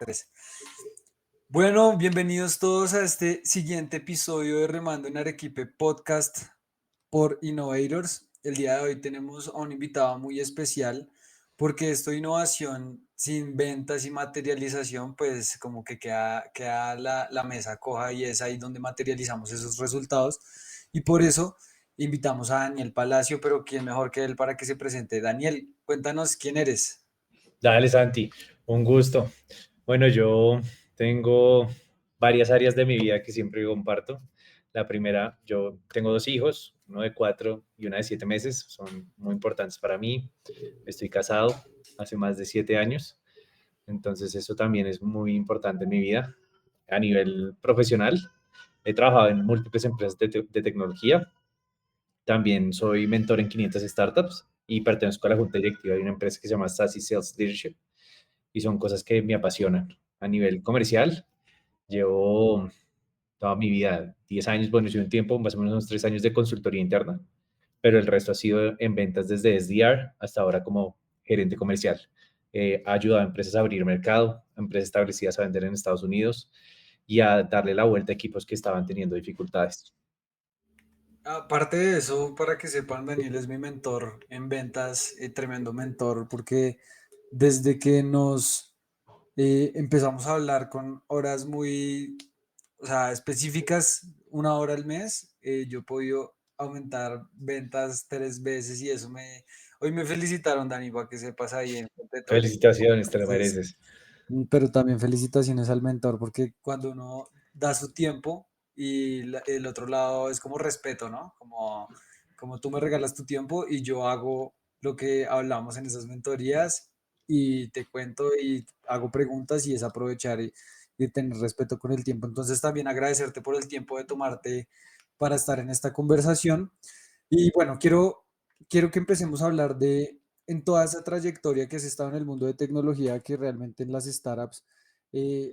Tres. Bueno, bienvenidos todos a este siguiente episodio de Remando en Arequipe podcast por Innovators. El día de hoy tenemos a un invitado muy especial porque esto de innovación sin ventas y materialización, pues como que queda la mesa coja y es ahí donde materializamos esos resultados. Y por eso invitamos a Daniel Palacio, pero ¿quién mejor que él para que se presente? Daniel, cuéntanos quién eres. Dale, Santi, un gusto. Bueno, yo tengo varias áreas de mi vida que siempre comparto. La primera, yo tengo dos hijos, uno de 4 y una de 7 meses, son muy importantes para mí. Estoy casado hace más de 7 años, entonces eso también es muy importante en mi vida. A nivel profesional, he trabajado en múltiples empresas de tecnología. También soy mentor en 500 startups y pertenezco a la junta directiva de una empresa que se llama Sassy Sales Leadership y son cosas que me apasionan. A nivel comercial, llevo toda mi vida, 10 años, bueno, hice un tiempo, más o menos unos 3 años de consultoría interna, pero el resto ha sido en ventas desde SDR hasta ahora como gerente comercial. Ha ayudado a empresas a abrir mercado, a empresas establecidas a vender en Estados Unidos y a darle la vuelta a equipos que estaban teniendo dificultades. Aparte de eso, para que sepan, Daniel es mi mentor en ventas, tremendo mentor, porque desde que nos empezamos a hablar con horas muy, o sea, específicas, 1 hora al mes, yo he podido aumentar ventas 3 veces y hoy me felicitaron, Dani, para que sepas ahí en frente de todo el equipo. Felicitaciones, te lo Entonces, mereces. pero también felicitaciones al mentor, porque cuando uno da su tiempo y el otro lado es como respeto, ¿no? Como tú me regalas tu tiempo y yo hago lo que hablamos en esas mentorías y te cuento y hago preguntas y es aprovechar y tener respeto con el tiempo. Entonces también agradecerte por el tiempo de tomarte para estar en esta conversación. Y bueno, quiero que empecemos a hablar de, en toda esa trayectoria que has estado en el mundo de tecnología, que realmente en las startups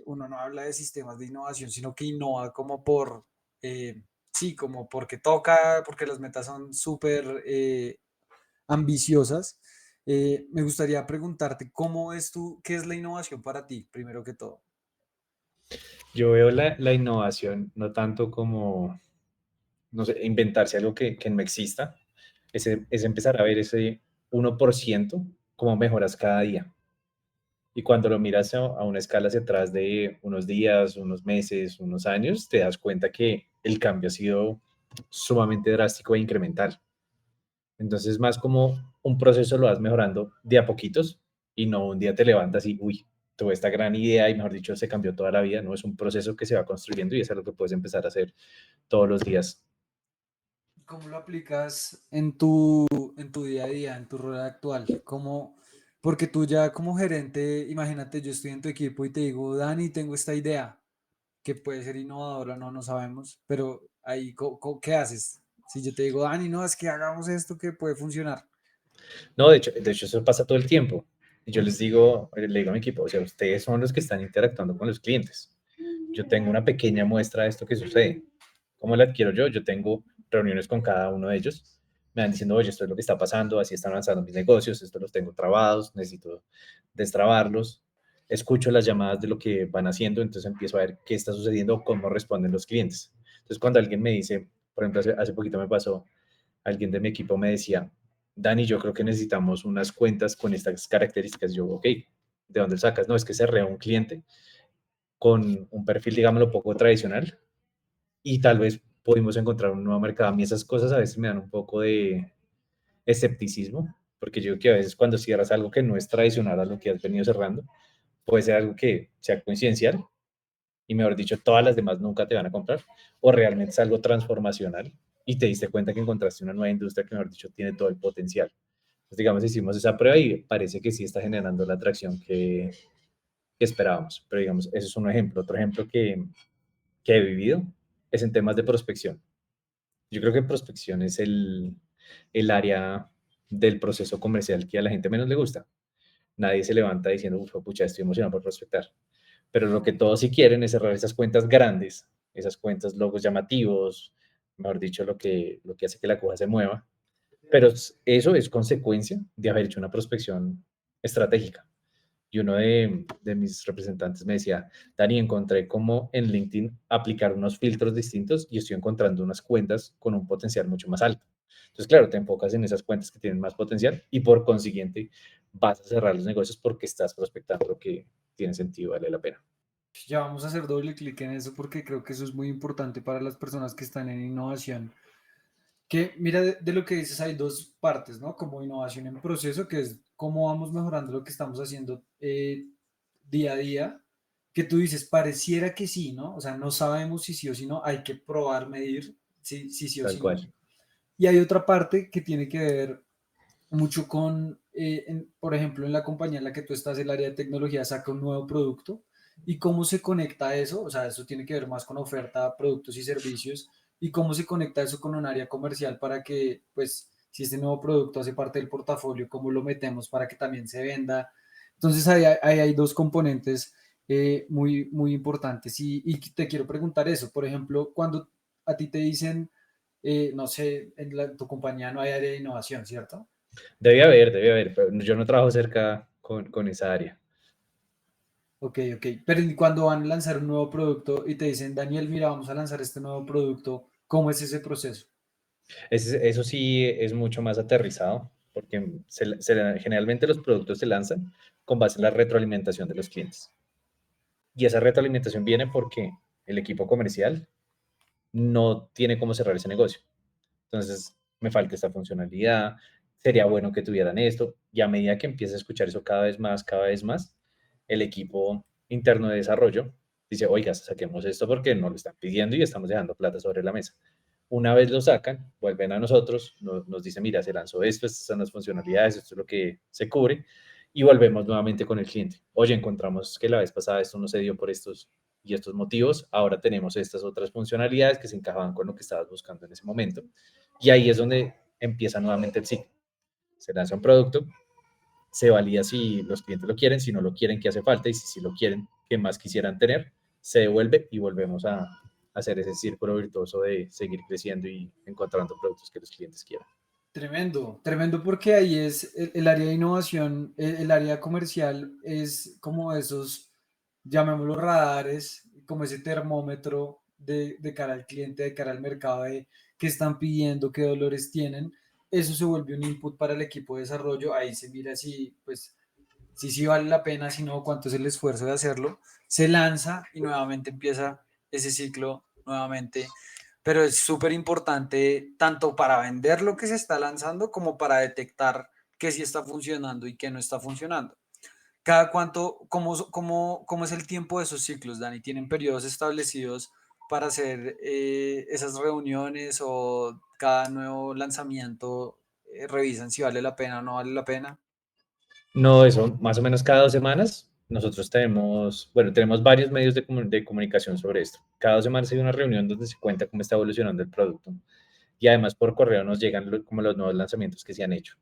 uno no habla de sistemas de innovación, sino que innova como sí, como porque toca, porque las metas son súper ambiciosas. Me gustaría preguntarte, ¿cómo ves tú, qué es la innovación para ti, primero que todo? Yo veo la innovación no tanto como, no sé, inventarse algo que no exista, es empezar a ver ese 1% cómo mejoras cada día. Y cuando lo miras a una escala hacia atrás de unos días, unos meses, unos años, te das cuenta que el cambio ha sido sumamente drástico e incremental. Entonces, más como un proceso lo vas mejorando de a poquitos y no un día te levantas y, uy, tuve esta gran idea y, mejor dicho, se cambió toda la vida. No, es un proceso que se va construyendo y es algo que puedes empezar a hacer todos los días. ¿Cómo lo aplicas en tu día a día, en tu rol actual? Porque tú ya como gerente, imagínate, yo estoy en tu equipo y te digo, Dani, tengo esta idea que puede ser innovadora, no sabemos, pero ahí, ¿qué haces? Si yo te digo, Dani, no, es que hagamos esto que puede funcionar. No, de hecho, eso pasa todo el tiempo. Y yo les digo, le digo a mi equipo, o sea, ustedes son los que están interactuando con los clientes. Yo tengo una pequeña muestra de esto que sucede. ¿Cómo la adquiero yo? Yo tengo reuniones con cada uno de ellos. Me van diciendo, oye, esto es lo que está pasando, así están avanzando mis negocios, esto los tengo trabados, necesito destrabarlos. Escucho las llamadas de lo que van haciendo, entonces empiezo a ver qué está sucediendo, cómo responden los clientes. Entonces, cuando alguien me dice, por ejemplo, hace poquito me pasó, alguien de mi equipo me decía, Dani, yo creo que necesitamos unas cuentas con estas características. Yo, ok, ¿de dónde sacas? No, es que se rea un cliente con un perfil, digámoslo, poco tradicional y tal vez pudimos encontrar un nuevo mercado. A mí esas cosas a veces me dan un poco de escepticismo, porque yo creo que a veces cuando cierras algo que no es tradicional a lo que has venido cerrando, puede ser algo que sea coincidencial y mejor dicho, todas las demás nunca te van a comprar, o realmente es algo transformacional y te diste cuenta que encontraste una nueva industria que mejor dicho tiene todo el potencial. Entonces, digamos, hicimos esa prueba y parece que sí está generando la atracción que esperábamos, pero digamos, eso es un ejemplo. Otro ejemplo que he vivido es en temas de prospección. Yo creo que prospección es el área del proceso comercial que a la gente menos le gusta. Nadie se levanta diciendo, uff, pucha, estoy emocionado por prospectar. Pero lo que todos sí quieren es cerrar esas cuentas grandes, esas cuentas, logos llamativos, mejor dicho, lo que hace que la cosa se mueva. Pero eso es consecuencia de haber hecho una prospección estratégica. Y uno de mis representantes me decía, Dani, encontré cómo en LinkedIn aplicar unos filtros distintos y estoy encontrando unas cuentas con un potencial mucho más alto. Entonces, claro, te enfocas en esas cuentas que tienen más potencial y por consiguiente vas a cerrar los negocios porque estás prospectando lo que tiene sentido, vale la pena. Ya vamos a hacer doble clic en eso porque creo que eso es muy importante para las personas que están en innovación. Que mira, de lo que dices hay dos partes, ¿no? Como innovación en proceso, que es cómo vamos mejorando lo que estamos haciendo día a día, que tú dices, pareciera que sí, ¿no? O sea, no sabemos si sí o si no, hay que probar, medir si sí o Tal si no. cual. Y hay otra parte que tiene que ver mucho con, por ejemplo, en la compañía en la que tú estás, el área de tecnología saca un nuevo producto y cómo se conecta eso, o sea, eso tiene que ver más con oferta, productos y servicios y cómo se conecta eso con un área comercial para que, pues, si este nuevo producto hace parte del portafolio, cómo lo metemos para que también se venda. Entonces, ahí hay dos componentes muy importantes y te quiero preguntar eso, por ejemplo, cuando a ti te dicen, no sé, tu compañía no hay área de innovación, ¿cierto? Debe haber, pero yo no trabajo cerca con esa área. Ok, ok. Pero ¿y cuando van a lanzar un nuevo producto y te dicen, Daniel, mira, vamos a lanzar este nuevo producto, ¿cómo es ese proceso? Eso sí es mucho más aterrizado, porque generalmente los productos se lanzan con base en la retroalimentación de los clientes. Y esa retroalimentación viene porque el equipo comercial no tiene cómo cerrar ese negocio. Entonces, me falta esta funcionalidad, sería bueno que tuvieran esto. Y a medida que empieza a escuchar eso cada vez más, el equipo interno de desarrollo dice, oiga, saquemos esto porque no lo están pidiendo y estamos dejando plata sobre la mesa. Una vez lo sacan, vuelven a nosotros, nos dicen, mira, se lanzó esto, estas son las funcionalidades, esto es lo que se cubre, y volvemos nuevamente con el cliente. Oye, encontramos que la vez pasada esto no se dio por estos y estos motivos, ahora tenemos estas otras funcionalidades que se encajaban con lo que estabas buscando en ese momento. Y ahí es donde empieza nuevamente el ciclo. Se lanza un producto, se valida si los clientes lo quieren, si no lo quieren, qué hace falta, y si lo quieren, qué más quisieran tener, se devuelve y volvemos a hacer ese círculo virtuoso de seguir creciendo y encontrando productos que los clientes quieran. Tremendo, tremendo porque ahí es el área de innovación, el área comercial es como esos, llamémoslo radares, como ese termómetro de cara al cliente, de cara al mercado, de qué están pidiendo, qué dolores tienen. Eso se vuelve un input para el equipo de desarrollo. Ahí se mira si, pues, si sí vale la pena, si no, cuánto es el esfuerzo de hacerlo. Se lanza y nuevamente empieza ese ciclo nuevamente, pero es súper importante tanto para vender lo que se está lanzando como para detectar qué sí está funcionando y qué no está funcionando. ¿Cada cuánto, cómo es el tiempo de esos ciclos, Dani? ¿Tienen periodos establecidos para hacer esas reuniones o cada nuevo lanzamiento revisan si vale la pena o no vale la pena? No, eso, más o menos cada 2 semanas nosotros tenemos, bueno, tenemos varios medios de comunicación sobre esto. Cada 2 semanas hay una reunión donde se cuenta cómo está evolucionando el producto y además por correo nos llegan como los nuevos lanzamientos que se han hecho.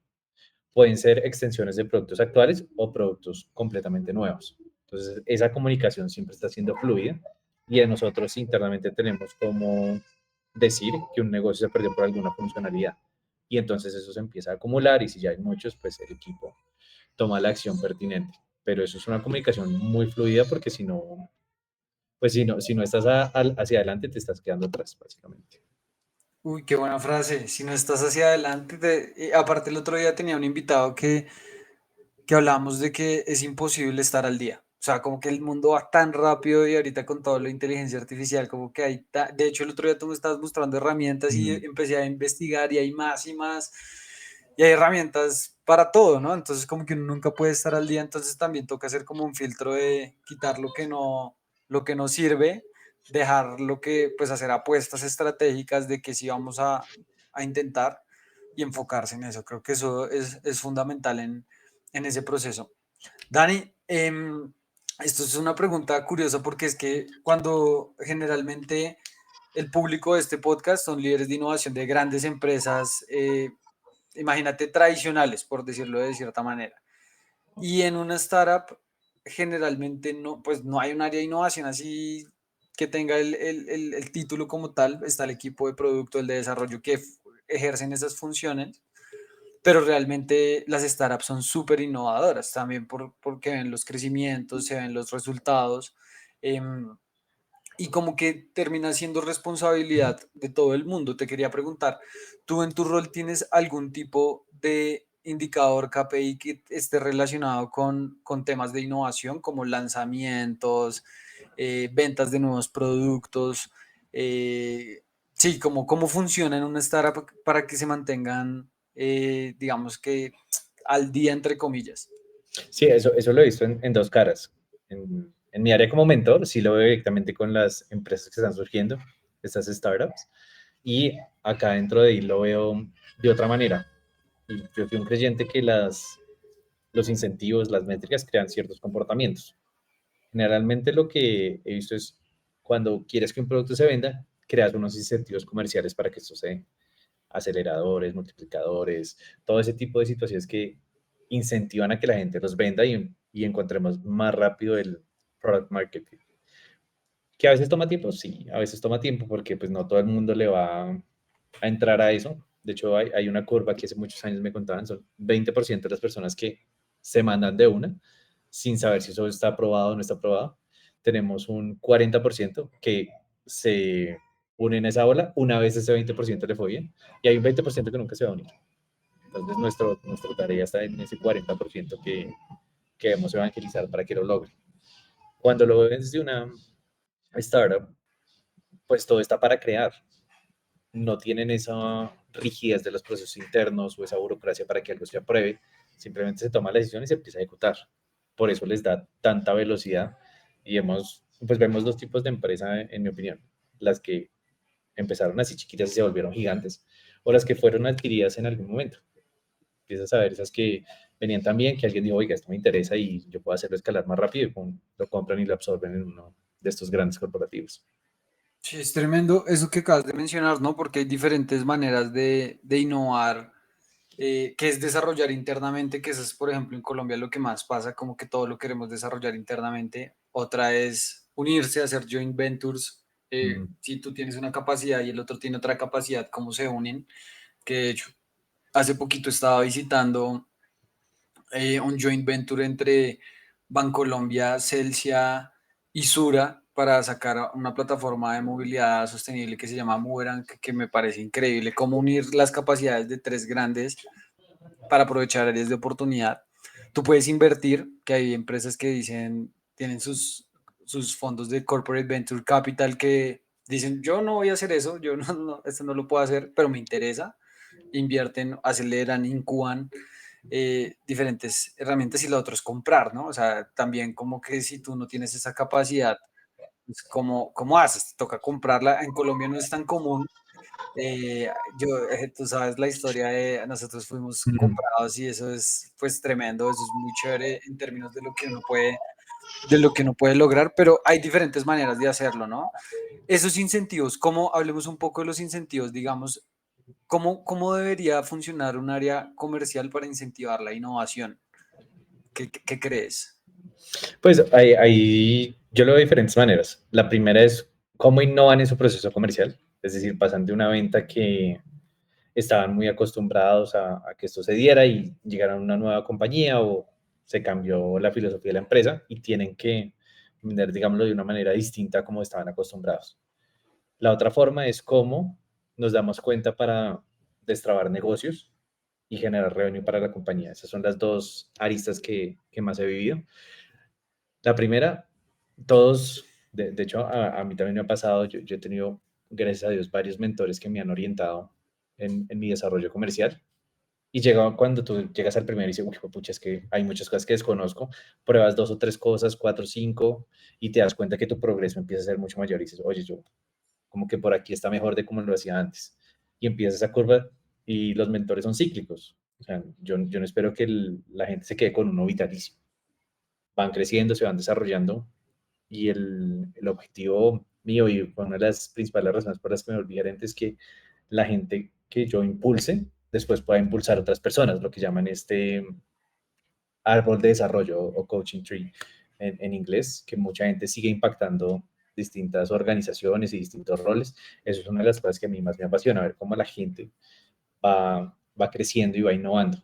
Pueden ser extensiones de productos actuales o productos completamente nuevos. Entonces, esa comunicación siempre está siendo fluida y nosotros internamente tenemos como decir que un negocio se perdió por alguna funcionalidad. Y entonces eso se empieza a acumular y si ya hay muchos, pues el equipo toma la acción pertinente. Pero eso es una comunicación muy fluida porque si no, pues si no estás hacia adelante, te estás quedando atrás, básicamente. Uy, qué buena frase. Si no estás hacia adelante, aparte el otro día tenía un invitado que hablábamos de que es imposible estar al día. O sea, como que el mundo va tan rápido y ahorita con toda la inteligencia artificial, como que hay, de hecho el otro día tú me estabas mostrando herramientas y Mm. empecé a investigar y hay más y más. Y hay herramientas para todo, ¿no? Entonces como que uno nunca puede estar al día, entonces también toca hacer como un filtro de quitar lo que no sirve, dejar lo que, pues hacer apuestas estratégicas de que sí vamos a intentar y enfocarse en eso. Creo que eso es fundamental en ese proceso. Dani, esto es una pregunta curiosa porque es que cuando generalmente el público de este podcast son líderes de innovación de grandes empresas, imagínate, tradicionales, por decirlo de cierta manera. Y en una startup generalmente no, pues no hay un área de innovación así que tenga el título como tal, está el equipo de producto, el de desarrollo que ejercen esas funciones, pero realmente las startups son súper innovadoras también porque ven los crecimientos, se ven los resultados. em, y como que termina siendo responsabilidad de todo el mundo. Te quería preguntar, ¿tú en tu rol tienes algún tipo de indicador KPI que esté relacionado con temas de innovación, como lanzamientos, ventas de nuevos productos? Sí, como cómo funciona en una startup para que se mantengan, digamos que al día, entre comillas. Sí, eso lo he visto en dos caras. En mi área como mentor, sí lo veo directamente con las empresas que están surgiendo, estas startups, y acá dentro de ahí lo veo de otra manera. Y yo fui un creyente que los incentivos, las métricas crean ciertos comportamientos. Generalmente lo que he visto es cuando quieres que un producto se venda, creas unos incentivos comerciales para que esto se dé. Aceleradores, multiplicadores, todo ese tipo de situaciones que incentivan a que la gente los venda y encontremos más rápido el product marketing. Que a veces toma tiempo, sí, a veces toma tiempo porque pues no todo el mundo le va a entrar a eso. De hecho, hay una curva que hace muchos años me contaban, son 20% de las personas que se mandan de una sin saber si eso está aprobado o no está aprobado. Tenemos un 40% que se unen a esa ola una vez ese 20% le fue bien y hay un 20% que nunca se va a unir. Entonces, nuestra tarea está en ese 40% que debemos evangelizar para que lo logre. Cuando lo ves de una startup, pues todo está para crear. No tienen esa rigidez de los procesos internos o esa burocracia para que algo se apruebe. Simplemente se toma la decisión y se empieza a ejecutar. Por eso les da tanta velocidad y pues vemos dos tipos de empresa, en mi opinión. Las que empezaron así chiquitas y se volvieron gigantes, o las que fueron adquiridas en algún momento. Empiezas a ver esas que venían tan bien que alguien dijo, oiga, esto me interesa y yo puedo hacerlo escalar más rápido, y lo compran y lo absorben en uno de estos grandes corporativos. Sí, es tremendo eso que acabas de mencionar, ¿no? Porque hay diferentes maneras de innovar, que es desarrollar internamente, que eso es, por ejemplo, en Colombia lo que más pasa, como que todo lo queremos desarrollar internamente. Otra es unirse, hacer joint ventures. Mm. Si tú tienes una capacidad y el otro tiene otra capacidad, ¿cómo se unen? Que de hecho, hace poquito estaba visitando un joint venture entre Bancolombia, Celsia y Sura para sacar una plataforma de movilidad sostenible que se llama Moverang, que me parece increíble, cómo unir las capacidades de tres grandes para aprovechar áreas de oportunidad. Tú puedes invertir, que hay empresas que dicen, tienen sus fondos de Corporate Venture Capital que dicen, yo no voy a hacer eso, yo esto no lo puedo hacer, pero me interesa. Invierten, aceleran, incuban diferentes herramientas y lo otro es comprar, ¿no? O sea, también como que si tú no tienes esa capacidad, pues, ¿cómo haces? Te toca comprarla. En Colombia no es tan común. Tú sabes la historia de nosotros fuimos Mm. comprados y eso es pues tremendo, eso es muy chévere en términos de lo que uno puede, de lo que uno puede lograr, pero hay diferentes maneras de hacerlo, ¿no? Esos incentivos, ¿cómo hablemos un poco de los incentivos, digamos, cómo debería funcionar un área comercial para incentivar la innovación? ¿Qué crees? Pues yo lo veo de diferentes maneras. La primera es cómo innovan en su proceso comercial, es decir, pasan de una venta que estaban muy acostumbrados a que esto se diera y llegaron a una nueva compañía o se cambió la filosofía de la empresa y tienen que vender, digámoslo, de una manera distinta a como estaban acostumbrados. La otra forma es cómo nos damos cuenta para destrabar negocios y generar revenue para la compañía. Esas son las dos aristas que más he vivido. La primera, de hecho, a mí también me ha pasado, yo he tenido, gracias a Dios, varios mentores que me han orientado en mi desarrollo comercial. Y llega cuando tú llegas al primero y dices, uy, pucha, es que hay muchas cosas que desconozco, pruebas dos o tres cosas, cuatro o cinco, y te das cuenta que tu progreso empieza a ser mucho mayor y dices, oye, yo como que por aquí está mejor de como lo hacía antes. Y empieza esa curva y los mentores son cíclicos. O sea, yo no espero que la gente se quede con uno vitalicio. Van creciendo, se van desarrollando y el objetivo mío y una de las principales razones por las que me volví gerente es que la gente que yo impulse después pueda impulsar a otras personas, lo que llaman este árbol de desarrollo o coaching tree en inglés, que mucha gente sigue impactando distintas organizaciones y distintos roles. Eso es una de las cosas que a mí más me apasiona, ver cómo la gente va va creciendo y va innovando.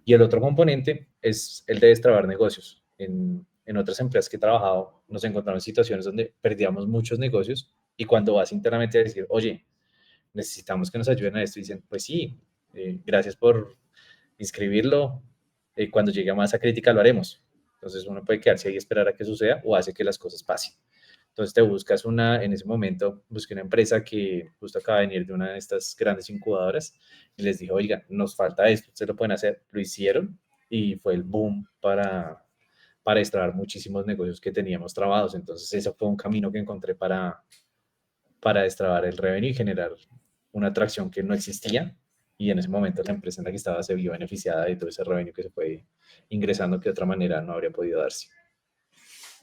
Y el otro componente es el de destrabar negocios. En otras empresas que he trabajado, nos encontramos en situaciones donde perdíamos muchos negocios y cuando vas internamente a decir, oye, necesitamos que nos ayuden a esto, dicen, pues sí, gracias por inscribirlo, cuando llegue a masa crítica lo haremos. Entonces uno puede quedarse ahí y esperar a que suceda o hace que las cosas pasen. Entonces te buscas en ese momento, busqué una empresa que justo acaba de venir de una de estas grandes incubadoras y les dijo, oiga, nos falta esto, ustedes lo pueden hacer. Lo hicieron y fue el boom para extraer muchísimos negocios que teníamos trabados. Entonces ese fue un camino que encontré para destrabar el revenue y generar una atracción que no existía. Y en ese momento la empresa en la que estaba se vio beneficiada de todo ese revenue que se fue ingresando que de otra manera no habría podido darse.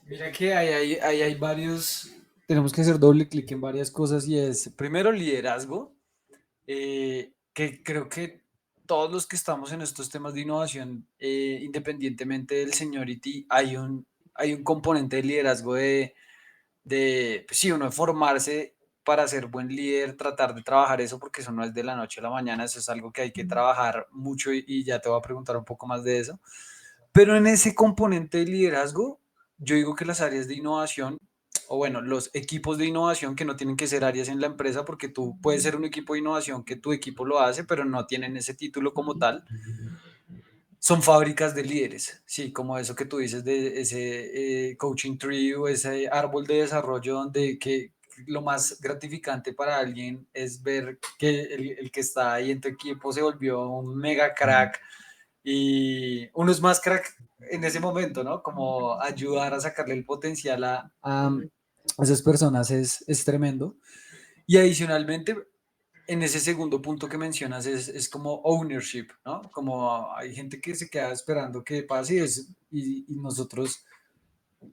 Mira que hay varios, tenemos que hacer doble clic en varias cosas y es, primero, liderazgo, que creo que todos los que estamos en estos temas de innovación, independientemente del seniority, hay un componente de liderazgo pues sí, uno de formarse para ser buen líder, tratar de trabajar eso, porque eso no es de la noche a la mañana, eso es algo que hay que trabajar mucho y ya te voy a preguntar un poco más de eso. Pero en ese componente de liderazgo, yo digo que las áreas de innovación, o bueno, los equipos de innovación que no tienen que ser áreas en la empresa, porque tú puedes ser un equipo de innovación que tu equipo lo hace, pero no tienen ese título como tal, son fábricas de líderes, sí, como eso que tú dices de ese coaching tree o ese árbol de desarrollo donde que lo más gratificante para alguien es ver que el que está ahí en tu equipo se volvió un mega crack y uno es más crack en ese momento, ¿no? Como ayudar a sacarle el potencial a esas personas es tremendo. Y adicionalmente, en ese segundo punto que mencionas es como ownership, ¿no? Como hay gente que se queda esperando que pase y nosotros,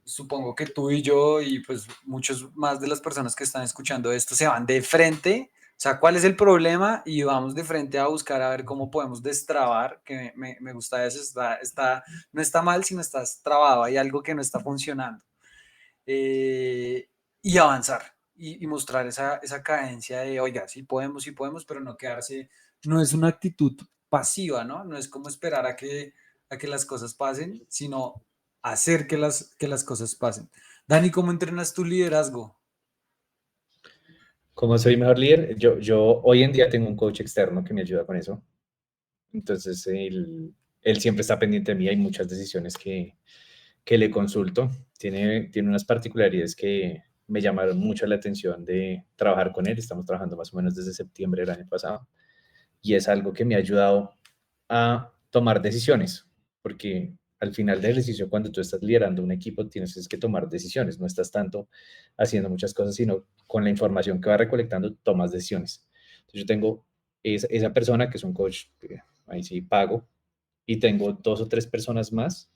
supongo que tú y yo y pues muchos más de las personas que están escuchando esto se van de frente, o sea, ¿cuál es el problema? Y vamos de frente a buscar a ver cómo podemos destrabar, que me gusta eso, no está mal, sino estás trabado, hay algo que no está funcionando. eh, y avanzar y mostrar esa cadencia de, oiga, sí podemos, pero no quedarse, no es una actitud pasiva, ¿no? No es como esperar a que las cosas pasen, sino hacer que las cosas pasen. Dani, ¿cómo entrenas tu liderazgo? ¿Cómo soy mejor líder? Yo hoy en día tengo un coach externo que me ayuda con eso. Entonces, él siempre está pendiente de mí. Hay muchas decisiones que le consulto. Tiene unas particularidades que me llamaron mucho la atención de trabajar con él. Estamos trabajando más o menos desde septiembre del año pasado. Y es algo que me ha ayudado a tomar decisiones, porque al final del ejercicio, cuando tú estás liderando un equipo, tienes que tomar decisiones, no estás tanto haciendo muchas cosas, sino con la información que vas recolectando, tomas decisiones. Entonces yo tengo esa persona que es un coach, ahí sí pago, y tengo dos o tres personas más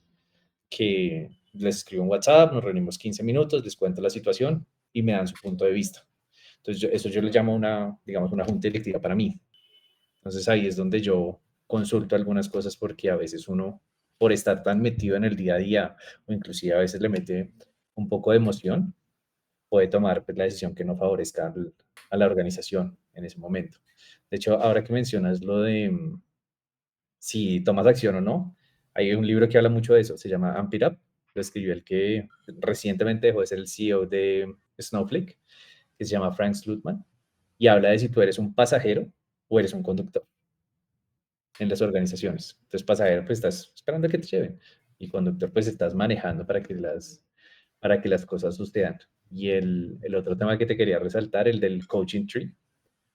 que les escribo en WhatsApp, nos reunimos 15 minutos, les cuento la situación y me dan su punto de vista. Entonces eso yo le llamo digamos, una junta directiva para mí. Entonces ahí es donde yo consulto algunas cosas porque a veces uno, por estar tan metido en el día a día, o inclusive a veces le mete un poco de emoción, puede tomar pues, la decisión que no favorezca a la organización en ese momento. De hecho, ahora que mencionas lo de si tomas acción o no, hay un libro que habla mucho de eso, se llama Amp It Up, lo escribió el que recientemente dejó de ser el CEO de Snowflake, que se llama Frank Slootman, y habla de si tú eres un pasajero o eres un conductor en las organizaciones. Entonces, pasajero, pues estás esperando a que te lleven y conductor, pues estás manejando para que las cosas sucedan. Y el otro tema que te quería resaltar, el del coaching tree.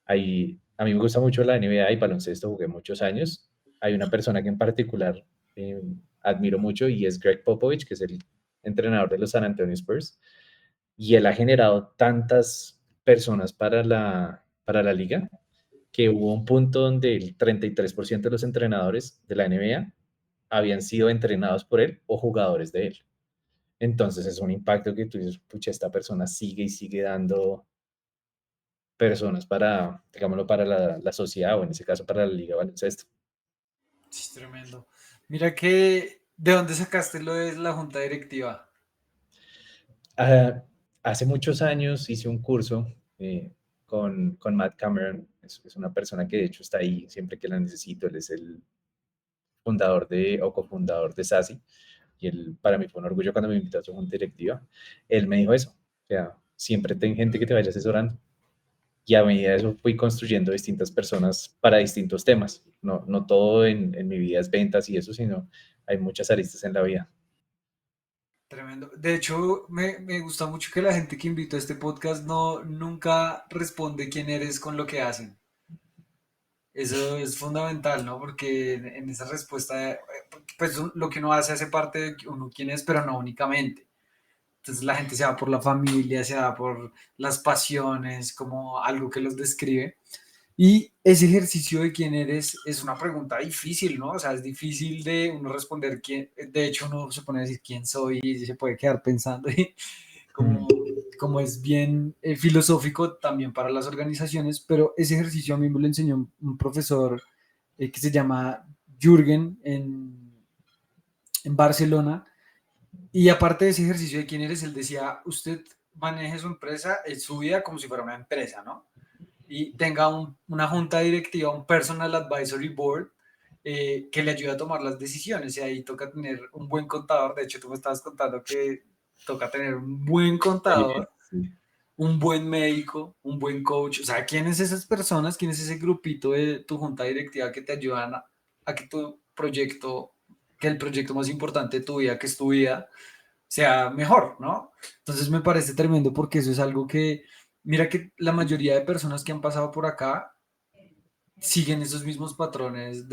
Ahí, a mí me gusta mucho la NBA y baloncesto, jugué muchos años. Hay una persona que en particular admiro mucho y es Greg Popovich, que es el entrenador de los San Antonio Spurs. Y él ha generado tantas personas para la liga que hubo un punto donde el 33% de los entrenadores de la NBA habían sido entrenados por él o jugadores de él. Entonces es un impacto que tú dices, pucha, esta persona sigue y sigue dando personas para, digámoslo, para la sociedad o en ese caso para la liga de baloncesto. Sí, tremendo. Mira que, ¿de dónde sacaste lo de la junta directiva? Ah, hace muchos años hice un curso con Matt Cameron. Es una persona que de hecho está ahí siempre que la necesito. Él es el fundador o cofundador de SASI. Y él, para mí fue un orgullo cuando me invitó a su junta directiva. Él me dijo eso. O sea, siempre ten gente que te vaya asesorando. Y a medida de eso fui construyendo distintas personas para distintos temas. No, no todo en mi vida es ventas y eso, sino hay muchas aristas en la vida. Tremendo. De hecho, me gusta mucho que la gente que invito a este podcast nunca responde quién eres con lo que hacen. Eso es fundamental, ¿no? Porque en esa respuesta, pues lo que uno hace parte de uno quién es, pero no únicamente. Entonces la gente se va por la familia, se va por las pasiones, como algo que los describe. Y ese ejercicio de quién eres es una pregunta difícil, ¿no? O sea, es difícil de uno responder quién, de hecho uno se pone a decir quién soy y se puede quedar pensando y Mm. como es bien filosófico también para las organizaciones, pero ese ejercicio a mí me lo enseñó un profesor que se llama Jürgen en Barcelona. Y aparte de ese ejercicio de quién eres, él decía, usted maneje su empresa, su vida como si fuera una empresa, ¿no? Y tenga una junta directiva, un personal advisory board que le ayude a tomar las decisiones. Y ahí toca tener un buen contador. De hecho, tú me estabas contando que toca tener un buen Sí, contador, sí. un buen médico, un buen coach. O sea, ¿quiénes esas personas? ¿Quién es ese grupito de tu junta directiva que te ayudan a que tu proyecto, que el proyecto más importante de tu vida, que es tu vida, sea mejor, ¿no? Entonces me parece tremendo porque eso es algo que, mira que la mayoría de personas que han pasado por acá siguen esos mismos patrones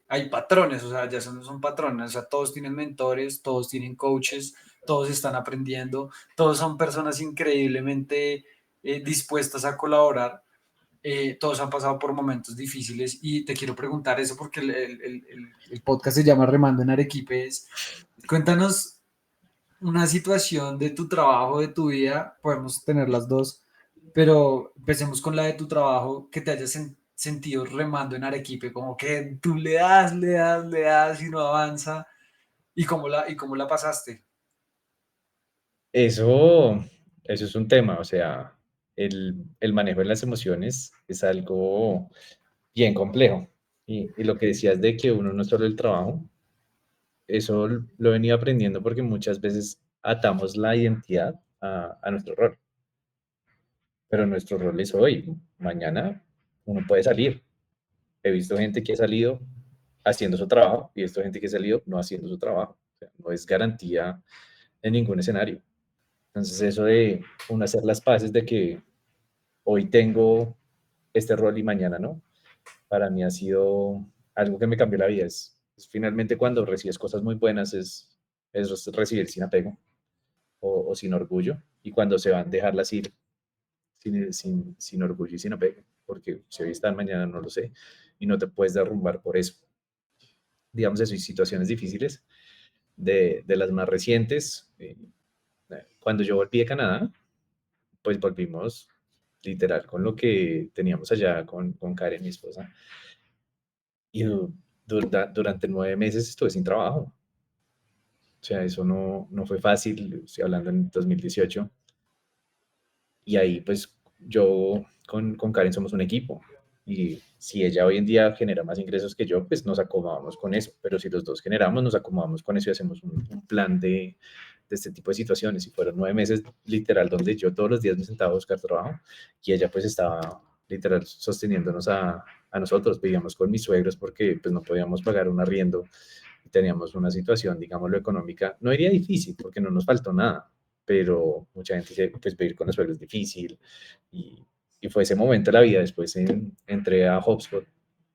hay patrones, o sea, ya son patrones, o sea, todos tienen mentores, todos tienen coaches, todos están aprendiendo, todos son personas increíblemente dispuestas a colaborar, todos han pasado por momentos difíciles y te quiero preguntar eso porque el podcast se llama Remando en Arequipes. Cuéntanos una situación de tu trabajo, de tu vida, podemos tener las dos, pero empecemos con la de tu trabajo, que te hayas sentido remando en Arequipe, como que tú le das y no avanza, y cómo la pasaste. Eso, eso es un tema, o sea, el manejo de las emociones es algo bien complejo. Y lo que decías de que uno no es solo el trabajo, eso lo he venido aprendiendo porque muchas veces atamos la identidad a nuestro rol, pero nuestro rol es hoy, mañana uno puede salir. He visto gente que ha salido haciendo su trabajo y he visto gente que ha salido no haciendo su trabajo. O sea, no es garantía en ningún escenario. Entonces eso de uno hacer las paces de que hoy tengo este rol y mañana no, para mí ha sido algo que me cambió la vida. Es finalmente cuando recibes cosas muy buenas, es recibir sin apego o sin orgullo, y cuando se van, dejarlas ir sin orgullo y sin apego, porque si hoy están, mañana no lo sé, y no te puedes derrumbar por eso. Digamos eso, y situaciones difíciles, de las más recientes. Cuando yo volví de Canadá, pues volvimos literal con lo que teníamos allá con Karen, mi esposa, y durante 9 meses estuve sin trabajo. O sea, eso no fue fácil, estoy hablando en 2018. Y ahí pues yo con Karen somos un equipo. Y si ella hoy en día genera más ingresos que yo, pues nos acomodamos con eso. Pero si los dos generamos, nos acomodamos con eso y hacemos un plan de este tipo de situaciones. Y fueron 9 meses literal donde yo todos los días me sentaba a buscar trabajo y ella pues estaba literal sosteniéndonos a nosotros. Vivíamos con mis suegros porque pues no podíamos pagar un arriendo y teníamos una situación, digámoslo, económica. No iría difícil porque no nos faltó nada, pero mucha gente dice, pues vivir con los suegros es difícil. Y, y fue ese momento de la vida. Después entré a HubSpot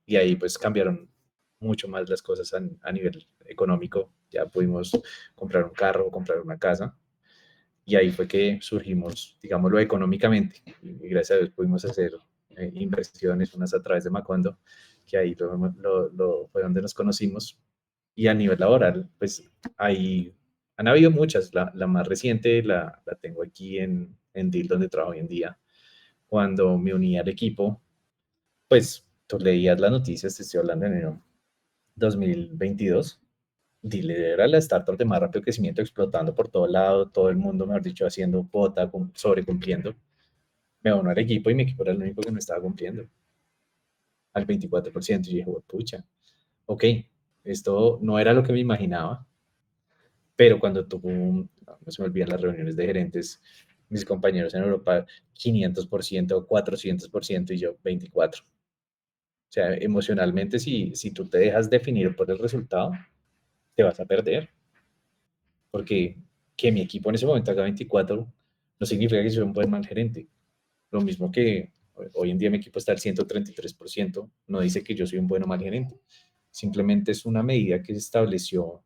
y ahí pues cambiaron mucho más las cosas a nivel económico. Ya pudimos comprar un carro, comprar una casa. Y ahí fue que surgimos, digámoslo, económicamente. Y gracias a Dios pudimos hacer inversiones, unas a través de Macondo, que ahí fue donde nos conocimos. Y a nivel laboral, pues ahí han habido muchas. La más reciente la tengo aquí en Deal, donde trabajo hoy en día. Cuando me uní al equipo, pues tú leías las noticias, te estoy hablando en enero 2022. Deal era la startup de más rápido crecimiento, explotando por todo lado, todo el mundo, mejor dicho, haciendo cuota, sobrecumpliendo. Me uno al equipo y mi equipo era el único que no estaba cumpliendo, al 24%. Y dije, pucha, ok, esto no era lo que me imaginaba, pero cuando tuvo, no se me olvidan las reuniones de gerentes, mis compañeros en Europa, 500%, 400% y yo 24%. O sea, emocionalmente, si tú te dejas definir por el resultado, te vas a perder, porque que mi equipo en ese momento haga 24 no significa que soy un buen mal gerente. Lo mismo que hoy en día mi equipo está al 133%, no dice que yo soy un buen o mal gerente. Simplemente es una medida que se estableció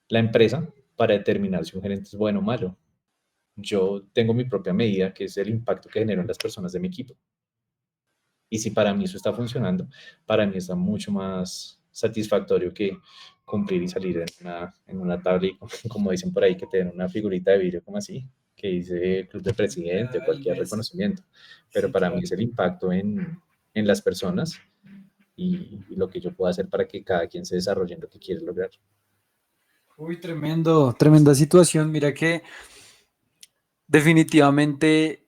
la empresa para determinar si un gerente es bueno o malo. Yo tengo mi propia medida, que es el impacto que genero en las personas de mi equipo. Y si para mí eso está funcionando, para mí está mucho más satisfactorio que cumplir y salir en una tabla y, como dicen por ahí, que te den una figurita de vidrio como así, que dice el club de presidente o El cualquier mes. reconocimiento. Pero Sí, para mí claro. es el impacto en las personas y lo que yo puedo hacer para que cada quien se desarrolle en lo que quiere lograr. Uy, tremendo, tremenda situación. Mira que definitivamente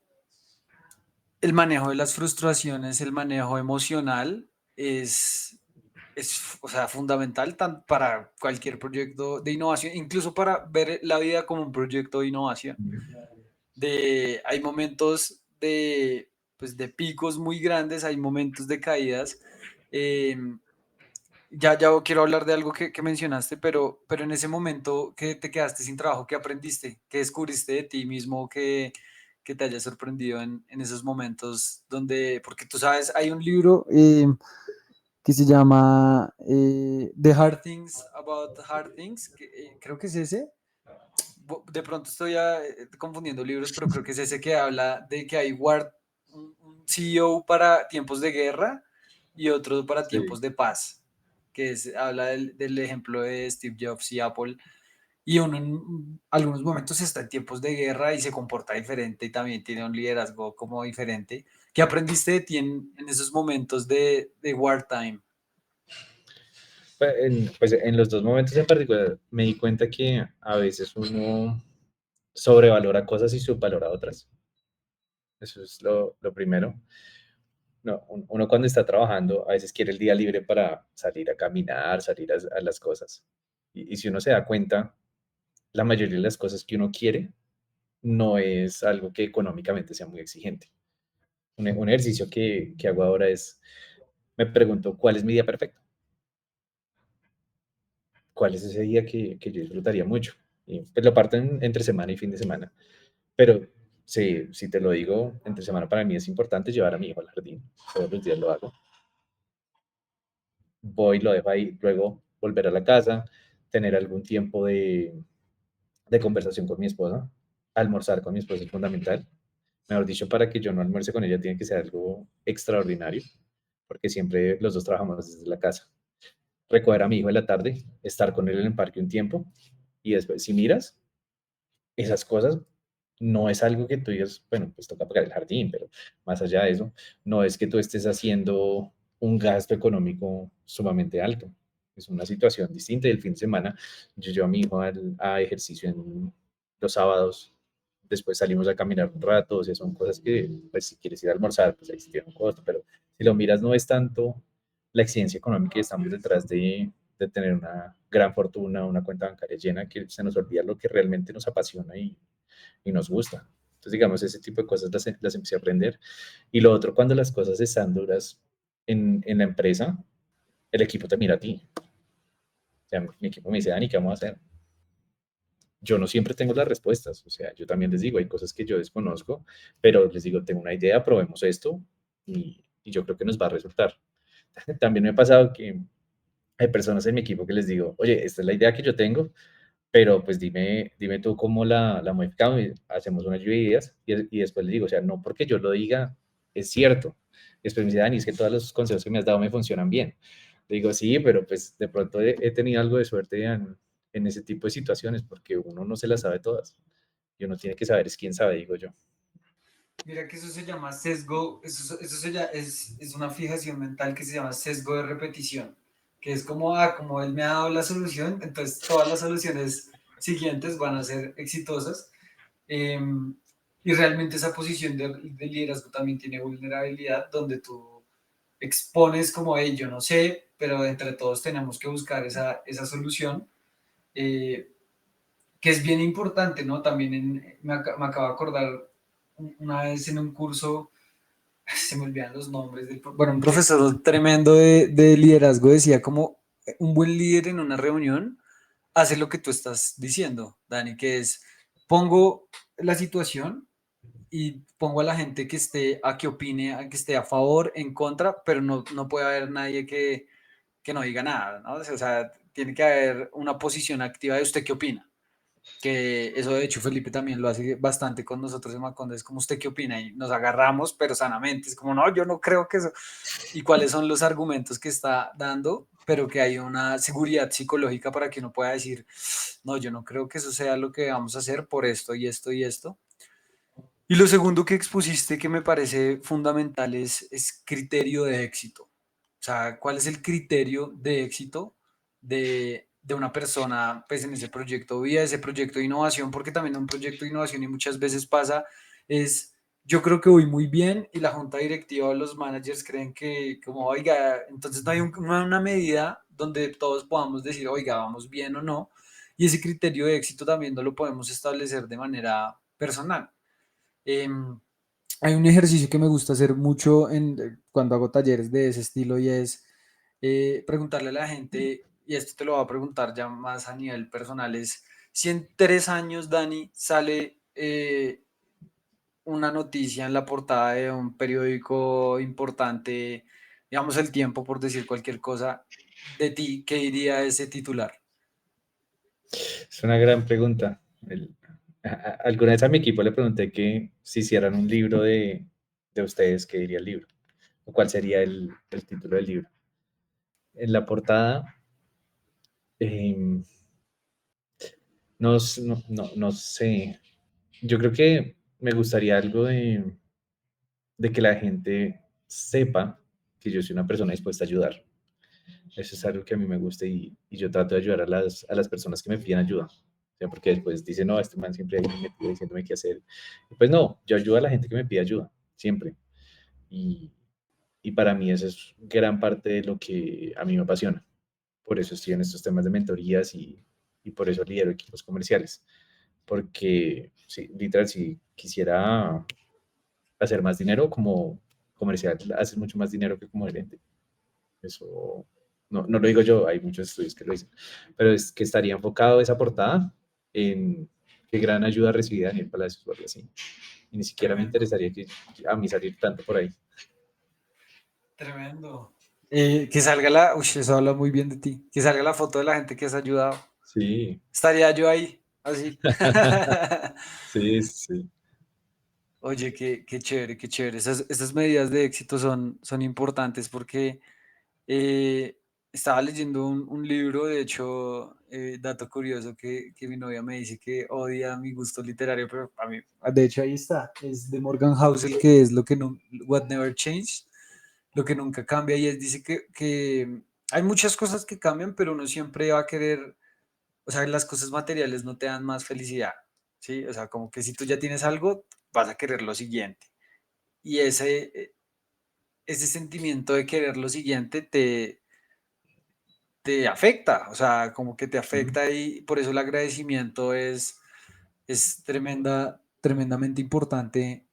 el manejo de las frustraciones, el manejo emocional es, o sea, fundamental para cualquier proyecto de innovación, incluso para ver la vida como un proyecto de innovación. Hay momentos pues, de picos muy grandes, hay momentos de caídas. eh, ya quiero hablar de algo que mencionaste, pero en ese momento que te quedaste sin trabajo, ¿qué aprendiste? ¿Qué descubriste de ti mismo que te haya sorprendido en esos momentos donde, porque tú sabes, hay un libro que se llama The Hard Things About Hard Things, que, creo que es ese. De pronto estoy confundiendo libros, pero creo que es ese que habla de que hay un CEO para tiempos de guerra y otro para Sí. tiempos de paz, habla del ejemplo de Steve Jobs y Apple, y uno en algunos momentos está en tiempos de guerra y se comporta diferente y también tiene un liderazgo como diferente. ¿Qué aprendiste de ti en esos momentos de wartime? Pues en los dos momentos en particular me di cuenta que a veces uno sobrevalora cosas y subvalora otras. Eso es lo primero. No, uno cuando está trabajando a veces quiere el día libre para salir a caminar, salir a las cosas. Y si uno se da cuenta, la mayoría de las cosas que uno quiere no es algo que económicamente sea muy exigente. Un ejercicio que hago ahora es, me pregunto, ¿cuál es mi día perfecto? ¿Cuál es ese día que yo disfrutaría mucho? Y pues lo parto entre semana y fin de semana. Pero si te lo digo, entre semana para mí es importante llevar a mi hijo al jardín. Todos los días lo hago. Voy, lo dejo ahí, luego volver a la casa, tener algún tiempo de conversación con mi esposa. Almorzar con mi esposa es fundamental. Mejor dicho, para que yo no almuerce con ella tiene que ser algo extraordinario, porque siempre los dos trabajamos desde la casa. Recoger a mi hijo en la tarde, estar con él en el parque un tiempo y después, si miras, esas cosas no es algo que tú digas, bueno, pues toca pagar el jardín, pero más allá de eso, no es que tú estés haciendo un gasto económico sumamente alto. Es una situación distinta y el fin de semana yo llevo a mi hijo a ejercicio en los sábados, después salimos a caminar un rato, o sea, son cosas que, pues si quieres ir a almorzar, pues ahí sí tiene un costo, pero si lo miras no es tanto la exigencia económica que estamos detrás de tener una gran fortuna, una cuenta bancaria llena, que se nos olvida lo que realmente nos apasiona y nos gusta. Entonces, digamos, ese tipo de cosas las empecé a aprender. Y lo otro, cuando las cosas están duras en la empresa, el equipo te mira a ti. O sea, mi equipo me dice, Dani, ¿qué vamos a hacer? Yo no siempre tengo las respuestas. O sea, yo también les digo, hay cosas que yo desconozco, pero les digo, tengo una idea, probemos esto y yo creo que nos va a resultar. También me ha pasado que hay personas en mi equipo que les digo, oye, esta es la idea que yo tengo, pero pues dime tú cómo la modificamos y hacemos una lluvia de ideas y después le digo, o sea, no porque yo lo diga, es cierto. Y después me dice, Dani, es que todos los consejos que me has dado me funcionan bien. Le digo, sí, pero pues de pronto he tenido algo de suerte en ese tipo de situaciones porque uno no se las sabe todas y uno tiene que saber es quién sabe, digo yo. Mira que eso se llama sesgo, es una fijación mental que se llama sesgo de repetición, que es como, como él me ha dado la solución, entonces todas las soluciones siguientes van a ser exitosas. Eh, Y realmente esa posición de liderazgo también tiene vulnerabilidad, donde tú expones como, hey, yo no sé, pero entre todos tenemos que buscar esa solución, eh, que es bien importante, ¿no? También me acabo de acordar una vez en un curso, se me olvidan los nombres, bueno, un profesor tremendo de liderazgo decía como un buen líder en una reunión hace lo que tú estás diciendo, Dani, que es pongo la situación y pongo a la gente que esté, a que opine, a que esté a favor, en contra, pero no puede haber nadie que no diga nada, ¿no? O sea, tiene que haber una posición activa de usted qué opina. Que eso de hecho Felipe también lo hace bastante con nosotros en Macondo, es como usted qué opina y nos agarramos pero sanamente, es como no, yo no creo que eso, y cuáles son los argumentos que está dando, pero que hay una seguridad psicológica para que uno pueda decir, no, yo no creo que eso sea lo que vamos a hacer por esto y esto y esto. Y lo segundo que expusiste que me parece fundamental es criterio de éxito. O sea, ¿cuál es el criterio de éxito de una persona pues, en ese proyecto de vida, ese proyecto de innovación? Porque también un proyecto de innovación y muchas veces pasa es, yo creo que voy muy bien y la junta directiva o los managers creen que como, oiga, entonces no hay, no hay una medida donde todos podamos decir, oiga, vamos bien o no. Y ese criterio de éxito también no lo podemos establecer de manera personal. Em, Hay un ejercicio que me gusta hacer mucho cuando hago talleres de ese estilo y es preguntarle a la gente, y esto te lo voy a preguntar ya más a nivel personal, es si en 3 años, Dani, sale una noticia en la portada de un periódico importante, digamos El Tiempo, por decir cualquier cosa, de ti, ¿qué diría ese titular? Es una gran pregunta. Alguna vez a mi equipo le pregunté que si hicieran un libro de ustedes, ¿qué diría el libro? ¿O cuál sería el título del libro? En la portada, em, no sé. Yo creo que me gustaría algo de que la gente sepa que yo soy una persona dispuesta a ayudar. Eso es algo que a mí me gusta y yo trato de ayudar a las personas que me piden ayuda. O sea, porque después dicen, no, este man siempre ahí metido diciéndome qué hacer. Y pues no, yo ayudo a la gente que me pide ayuda, siempre. Y, y para mí eso es gran parte de lo que a mí me apasiona. Por eso estoy en estos temas de mentorías y por eso lidero equipos comerciales. Porque, sí, literal, si quisiera hacer más dinero como comercial, haces mucho más dinero que como gerente. Eso no lo digo yo, hay muchos estudios que lo dicen, pero es que estaría enfocado esa portada en qué gran ayuda recibí Daniel Palacios o algo así. Y ni siquiera me Tremendo, interesaría que a mí salir tanto por ahí. tremendo. Que salga uy, eso habla muy bien de ti, que salga la foto de la gente que has ayudado. Sí, Estaría yo ahí, así. sí, sí. Oye, qué chévere, qué chévere. Esas medidas de éxito son importantes porque eh, estaba leyendo un libro, de hecho, dato curioso que mi novia me dice que odia mi gusto literario, pero a mí, de hecho ahí está, es de Morgan Housel, que es lo que no, What Never Changed, lo que nunca cambia, y él dice que hay muchas cosas que cambian, pero uno siempre va a querer, o sea, las cosas materiales no te dan más felicidad, ¿sí? O sea, como que si tú ya tienes algo, vas a querer lo siguiente. Y ese sentimiento de querer lo siguiente te afecta, o sea, como que te Ujú. afecta y por eso el agradecimiento es tremendamente importante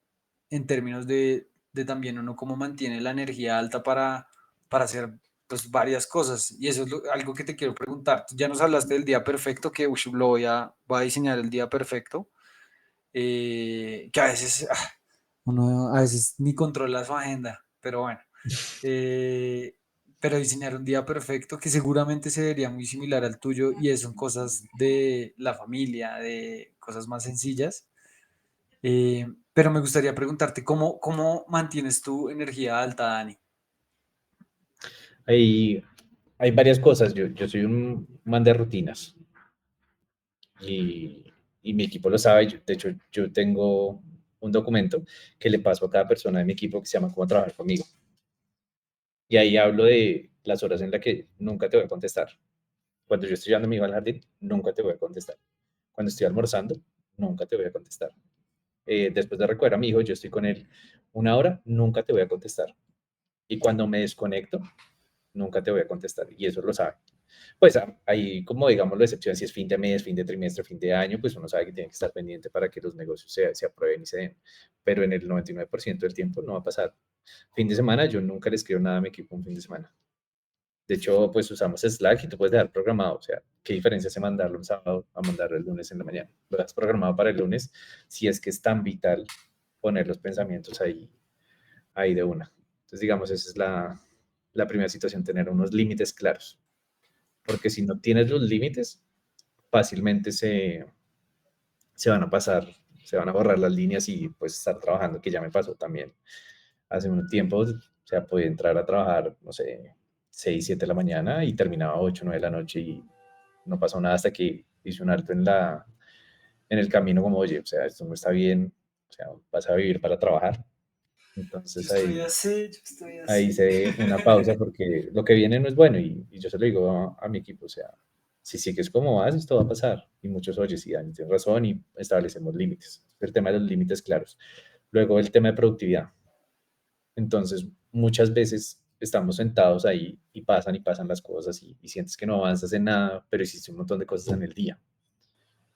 en términos de también uno cómo mantiene la energía alta para hacer pues varias cosas. Y eso es algo que te quiero preguntar. Tú ya nos hablaste del día perfecto, que ush, voy a diseñar el día perfecto, que a veces uno a veces ni controla su agenda, pero bueno. Eh, pero diseñar un día perfecto que seguramente se vería muy similar al tuyo y eso son cosas de la familia, de cosas más sencillas. Pero me gustaría preguntarte, ¿cómo mantienes tu energía alta, Dani? Hay, hay varias cosas. Yo soy un man de rutinas y mi equipo lo sabe. De hecho, yo tengo un documento que le paso a cada persona de mi equipo que se llama Cómo trabajar conmigo. Y ahí hablo de las horas en las que nunca te voy a contestar. Cuando yo estoy llevando a mi hijo al jardín, nunca te voy a contestar. Cuando estoy almorzando, nunca te voy a contestar. después de recoger a mi hijo, yo estoy con él 1 hora, nunca te voy a contestar. Y cuando me desconecto, nunca te voy a contestar. Y eso lo sabe. Pues ahí, como digamos, la excepción, si es fin de mes, fin de trimestre, fin de año, pues uno sabe que tiene que estar pendiente para que los negocios se aprueben y se den. Pero en el 99% del tiempo no va a pasar. Fin de semana, yo nunca le escribo nada a mi equipo un fin de semana. De hecho, pues usamos Slack y tú puedes dejar programado. O sea, ¿qué diferencia hace mandarlo un sábado a mandarlo el lunes en la mañana? Lo has programado para el lunes si es que es tan vital poner los pensamientos ahí de una. Entonces, digamos, esa es la primera situación, tener unos límites claros. Porque si no tienes los límites, fácilmente se van a pasar, se van a borrar las líneas y pues estar trabajando, que ya me pasó también hace un tiempo, o sea, podía entrar a trabajar, no sé, 6 7 de la mañana y terminaba 8 9 de la noche y no pasó nada hasta que hice un alto en el camino como, oye, o sea, esto no está bien, o sea, vas a vivir para trabajar. Yo Entonces estoy ahí, así, yo estoy ahí así. hice una pausa porque lo que viene no es bueno y yo se lo digo a mi equipo, o sea, si sigues como vas, esto va a pasar. Y muchos, oye, sí, Dani, tienes razón y establecemos límites. El tema de los límites claros. Luego el tema de productividad. Entonces, muchas veces estamos sentados ahí y pasan las cosas y sientes que no avanzas en nada, pero hiciste un montón de cosas en el día.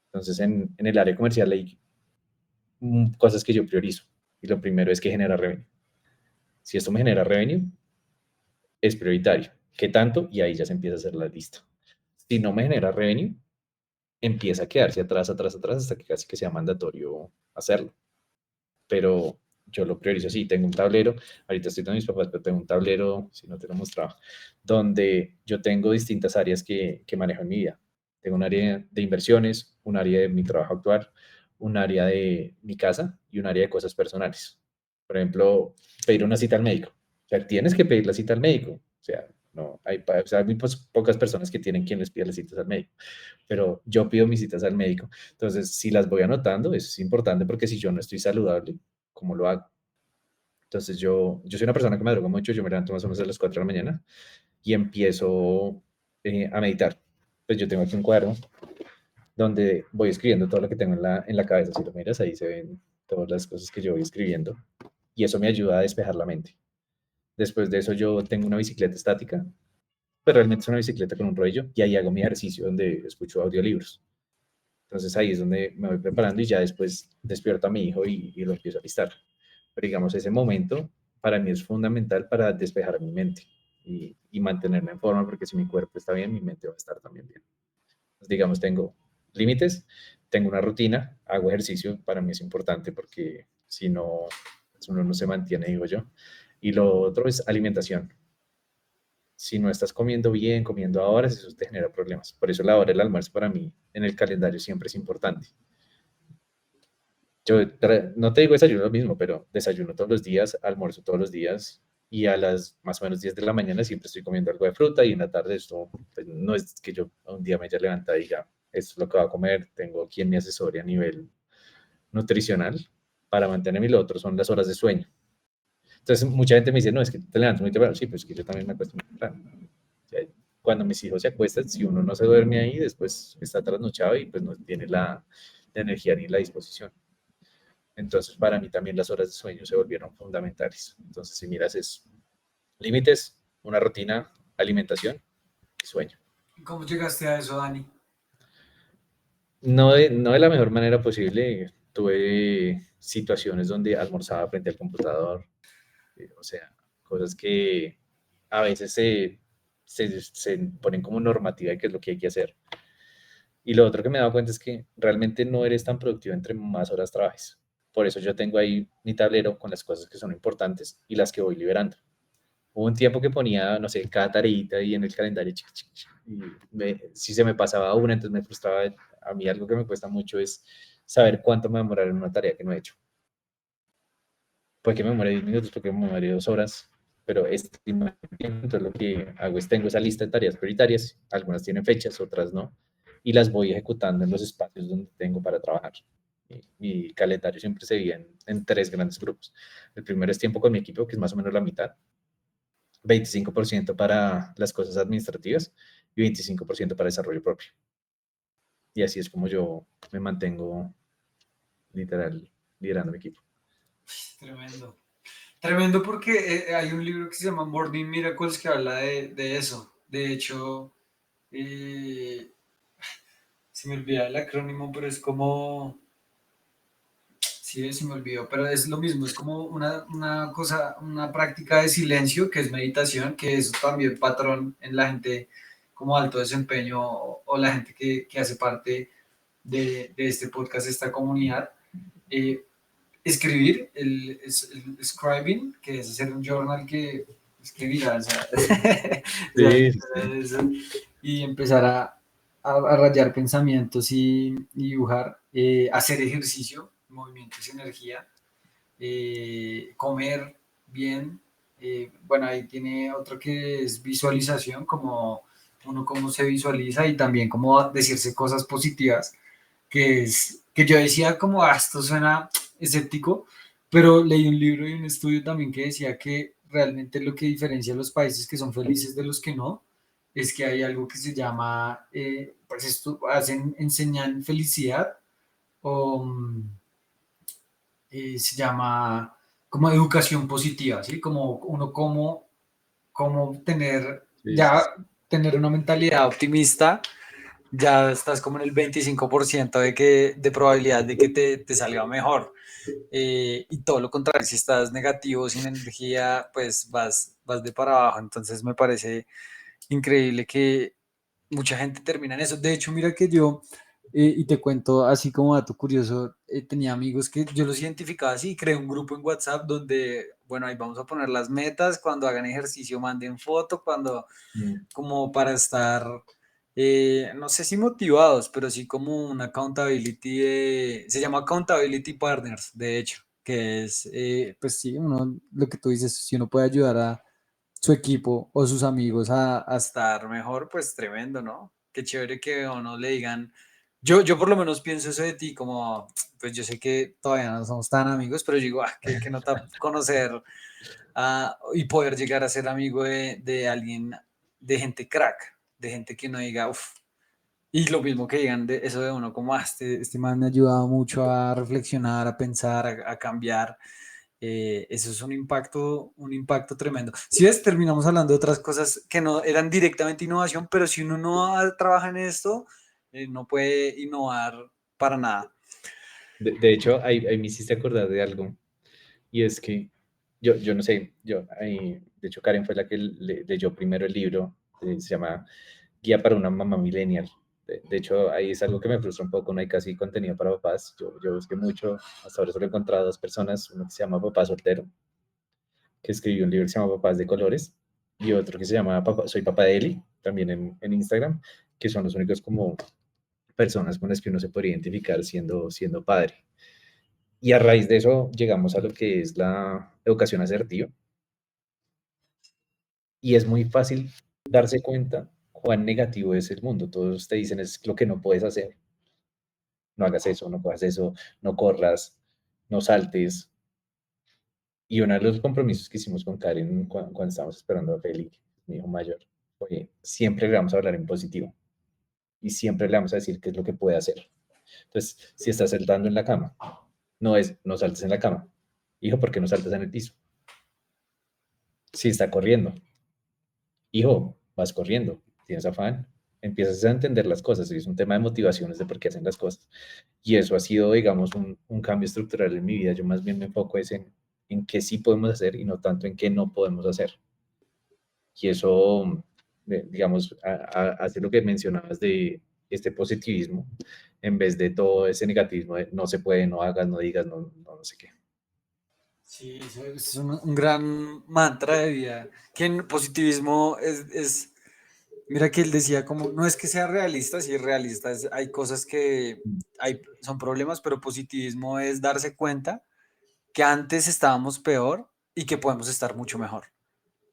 Entonces, en el área comercial hay cosas que yo priorizo. Y lo primero es que genera revenue. Si esto me genera revenue, es prioritario. ¿Qué tanto? Y ahí ya se empieza a hacer la lista. Si no me genera revenue, empieza a quedarse atrás, atrás, atrás, hasta que casi que sea mandatorio hacerlo. Pero yo lo priorizo así. Tengo un tablero, ahorita estoy con mis papás, pero tengo un tablero, si no te lo mostraba, donde yo tengo distintas áreas que manejo en mi vida. Tengo un área de inversiones, un área de mi trabajo actual, un área de mi casa y un área de cosas personales. Por ejemplo, pedir una cita al médico. O sea, tienes que pedir la cita al médico. O sea, no, o sea, hay muy pocas personas que tienen quien les pida las citas al médico, pero yo pido mis citas al médico. Entonces, si las voy anotando, eso es importante porque si yo no estoy saludable, ¿cómo lo hago? Entonces, yo soy una persona que madruga mucho, yo me levanto más o menos a las 4 de la mañana y empiezo a meditar. Pues yo tengo aquí un cuaderno donde voy escribiendo todo lo que tengo en la cabeza. Si lo miras, ahí se ven todas las cosas que yo voy escribiendo y eso me ayuda a despejar la mente. Después de eso, yo tengo una bicicleta estática, pero realmente es una bicicleta con un rollo y ahí hago mi ejercicio donde escucho audiolibros. Entonces ahí es donde me voy preparando y ya después despierto a mi hijo y lo empiezo a alistar. Pero digamos, ese momento para mí es fundamental para despejar mi mente y mantenerme en forma, porque si mi cuerpo está bien, mi mente va a estar también bien. Entonces, digamos, tengo límites, tengo una rutina, hago ejercicio, para mí es importante porque si no, pues uno no se mantiene, digo yo. Y lo otro es alimentación. Si no estás comiendo bien, comiendo a horas, eso te genera problemas. Por eso la hora del almuerzo para mí en el calendario siempre es importante. Yo no te digo desayuno lo mismo, pero desayuno todos los días, almuerzo todos los días y a las más o menos 10 de la mañana siempre estoy comiendo algo de fruta y en la tarde esto, pues, no es que yo un día me haya levantado y diga, esto es lo que voy a comer, tengo quien me asesore a nivel nutricional para mantenerme y lo otro son las horas de sueño. Entonces mucha gente me dice, no, es que te levantas muy temprano, sí, pues es que yo también me acuesto muy temprano. O sea, cuando mis hijos se acuestan, si uno no se duerme ahí, después está trasnochado y pues no tiene la energía ni la disposición. Entonces, para mí también las horas de sueño se volvieron fundamentales. Entonces, si miras, es límites, una rutina, alimentación y sueño. ¿Cómo llegaste a eso, Dani? No de la mejor manera posible. Tuve situaciones donde almorzaba frente al computador, o sea, cosas que a veces se ponen como normativa y que es lo que hay que hacer. Y lo otro que me he dado cuenta es que realmente no eres tan productivo entre más horas trabajes. Por eso yo tengo ahí mi tablero con las cosas que son importantes y las que voy liberando. Hubo un tiempo que ponía, no sé, cada tareita ahí en el calendario, y si se me pasaba una, entonces me frustraba. A mí algo que me cuesta mucho es saber cuánto me va a demorar en una tarea que no he hecho. Puede que me demore 10 minutos, puede que me demore 2 horas, pero entonces lo que hago es tengo esa lista de tareas prioritarias, algunas tienen fechas, otras no, y las voy ejecutando en los espacios donde tengo para trabajar. Mi calendario siempre se divide en tres grandes grupos. El primero es tiempo con mi equipo, que es más o menos la mitad, 25% para las cosas administrativas y 25% para desarrollo propio. Y así es como yo me mantengo literal. liderando mi equipo. Tremendo. Tremendo porque hay un libro que se llama Morning Miracles que habla de eso. De hecho, eh, se me olvida el acrónimo, pero es como, sí, se me olvidó, pero es lo mismo, es como una cosa, una práctica de silencio que es meditación, que es también patrón en la gente como alto desempeño o la gente que hace parte de este podcast, esta comunidad. Eh, Escribir, el scribing, que es hacer un journal que escribirá, o sea, o sea, Sí, sí, sí. eso, y empezar a rayar pensamientos y dibujar, hacer ejercicio, movimientos y energía, comer bien. Bueno, ahí tiene otro que es visualización, como uno cómo se visualiza y también cómo decirse cosas positivas, que es que yo decía como, esto suena escéptico, pero leí un libro y un estudio también que decía que realmente lo que diferencia a los países que son felices de los que no, es que hay algo que se llama, pues esto, enseñan felicidad o se llama como educación positiva, ¿sí? Como uno cómo tener, Sí, sí, ya sí. tener una mentalidad optimista, ya estás como en el 25% de probabilidad de que te salga mejor. Y todo lo contrario, si estás negativo, sin energía, pues vas de para abajo. Entonces me parece increíble que mucha gente termina en eso. De hecho, mira que yo, y te cuento así como dato curioso, tenía amigos que yo los identificaba así, creé un grupo en WhatsApp donde, bueno, ahí vamos a poner las metas, cuando hagan ejercicio manden foto, cuando, Mm, como para estar, no sé si motivados, pero sí como un accountability, se llama Accountability Partners, de hecho, que es, pues sí, uno, lo que tú dices, si uno puede ayudar a su equipo o sus amigos a estar mejor, pues tremendo, ¿no? Qué chévere que a uno le digan, yo por lo menos pienso eso de ti, como, pues yo sé que todavía no somos tan amigos, pero yo digo, que nota conocer y poder llegar a ser amigo de alguien, de gente crack, de gente que no diga, uff. Y lo mismo que digan de eso de uno, como este man me ha ayudado mucho a reflexionar, a pensar, a cambiar. Eso es un impacto tremendo. Si ves, terminamos hablando de otras cosas que no eran directamente innovación, pero si uno no trabaja en esto, no puede innovar para nada. de hecho, ahí me hiciste acordar de algo, y es que yo no sé, de hecho Karen fue la que leyó primero el libro, se llama Guía para una mamá millennial. De hecho, ahí es algo que me frustra un poco, no hay casi contenido para papás. Yo busqué mucho, hasta ahora solo he encontrado dos personas, uno que se llama Papá Soltero, que escribió un libro que se llama Papás de Colores, y otro que se llama Soy Papá de Eli, también en Instagram, que son los únicos como personas con las que uno se puede identificar siendo padre. Y a raíz de eso llegamos a lo que es la educación asertiva. Y es muy fácil darse cuenta cuán negativo es el mundo. Todos te dicen es lo que no puedes hacer. No hagas eso, no cojas eso, no corras, no saltes. Y uno de los compromisos que hicimos con Karen cuando estábamos esperando a Feli, mi hijo mayor, fue siempre le vamos a hablar en positivo y siempre le vamos a decir qué es lo que puede hacer. Entonces, si estás saltando en la cama, no es no saltes en la cama. Hijo, ¿por qué no saltas en el piso? Si está corriendo, hijo, vas corriendo, tienes afán, empiezas a entender las cosas y es un tema de motivaciones de por qué hacen las cosas. Y eso ha sido, digamos, un cambio estructural en mi vida. Yo más bien me enfoco es en qué sí podemos hacer y no tanto en qué no podemos hacer. Y eso, digamos, hace lo que mencionabas de este positivismo en vez de todo ese negativismo de no se puede, no hagas, no digas, no sé qué. Sí, eso es un gran mantra de vida, que en positivismo mira que él decía como, no es que sea realista, sí es realista, hay cosas que son problemas, pero positivismo es darse cuenta que antes estábamos peor y que podemos estar mucho mejor.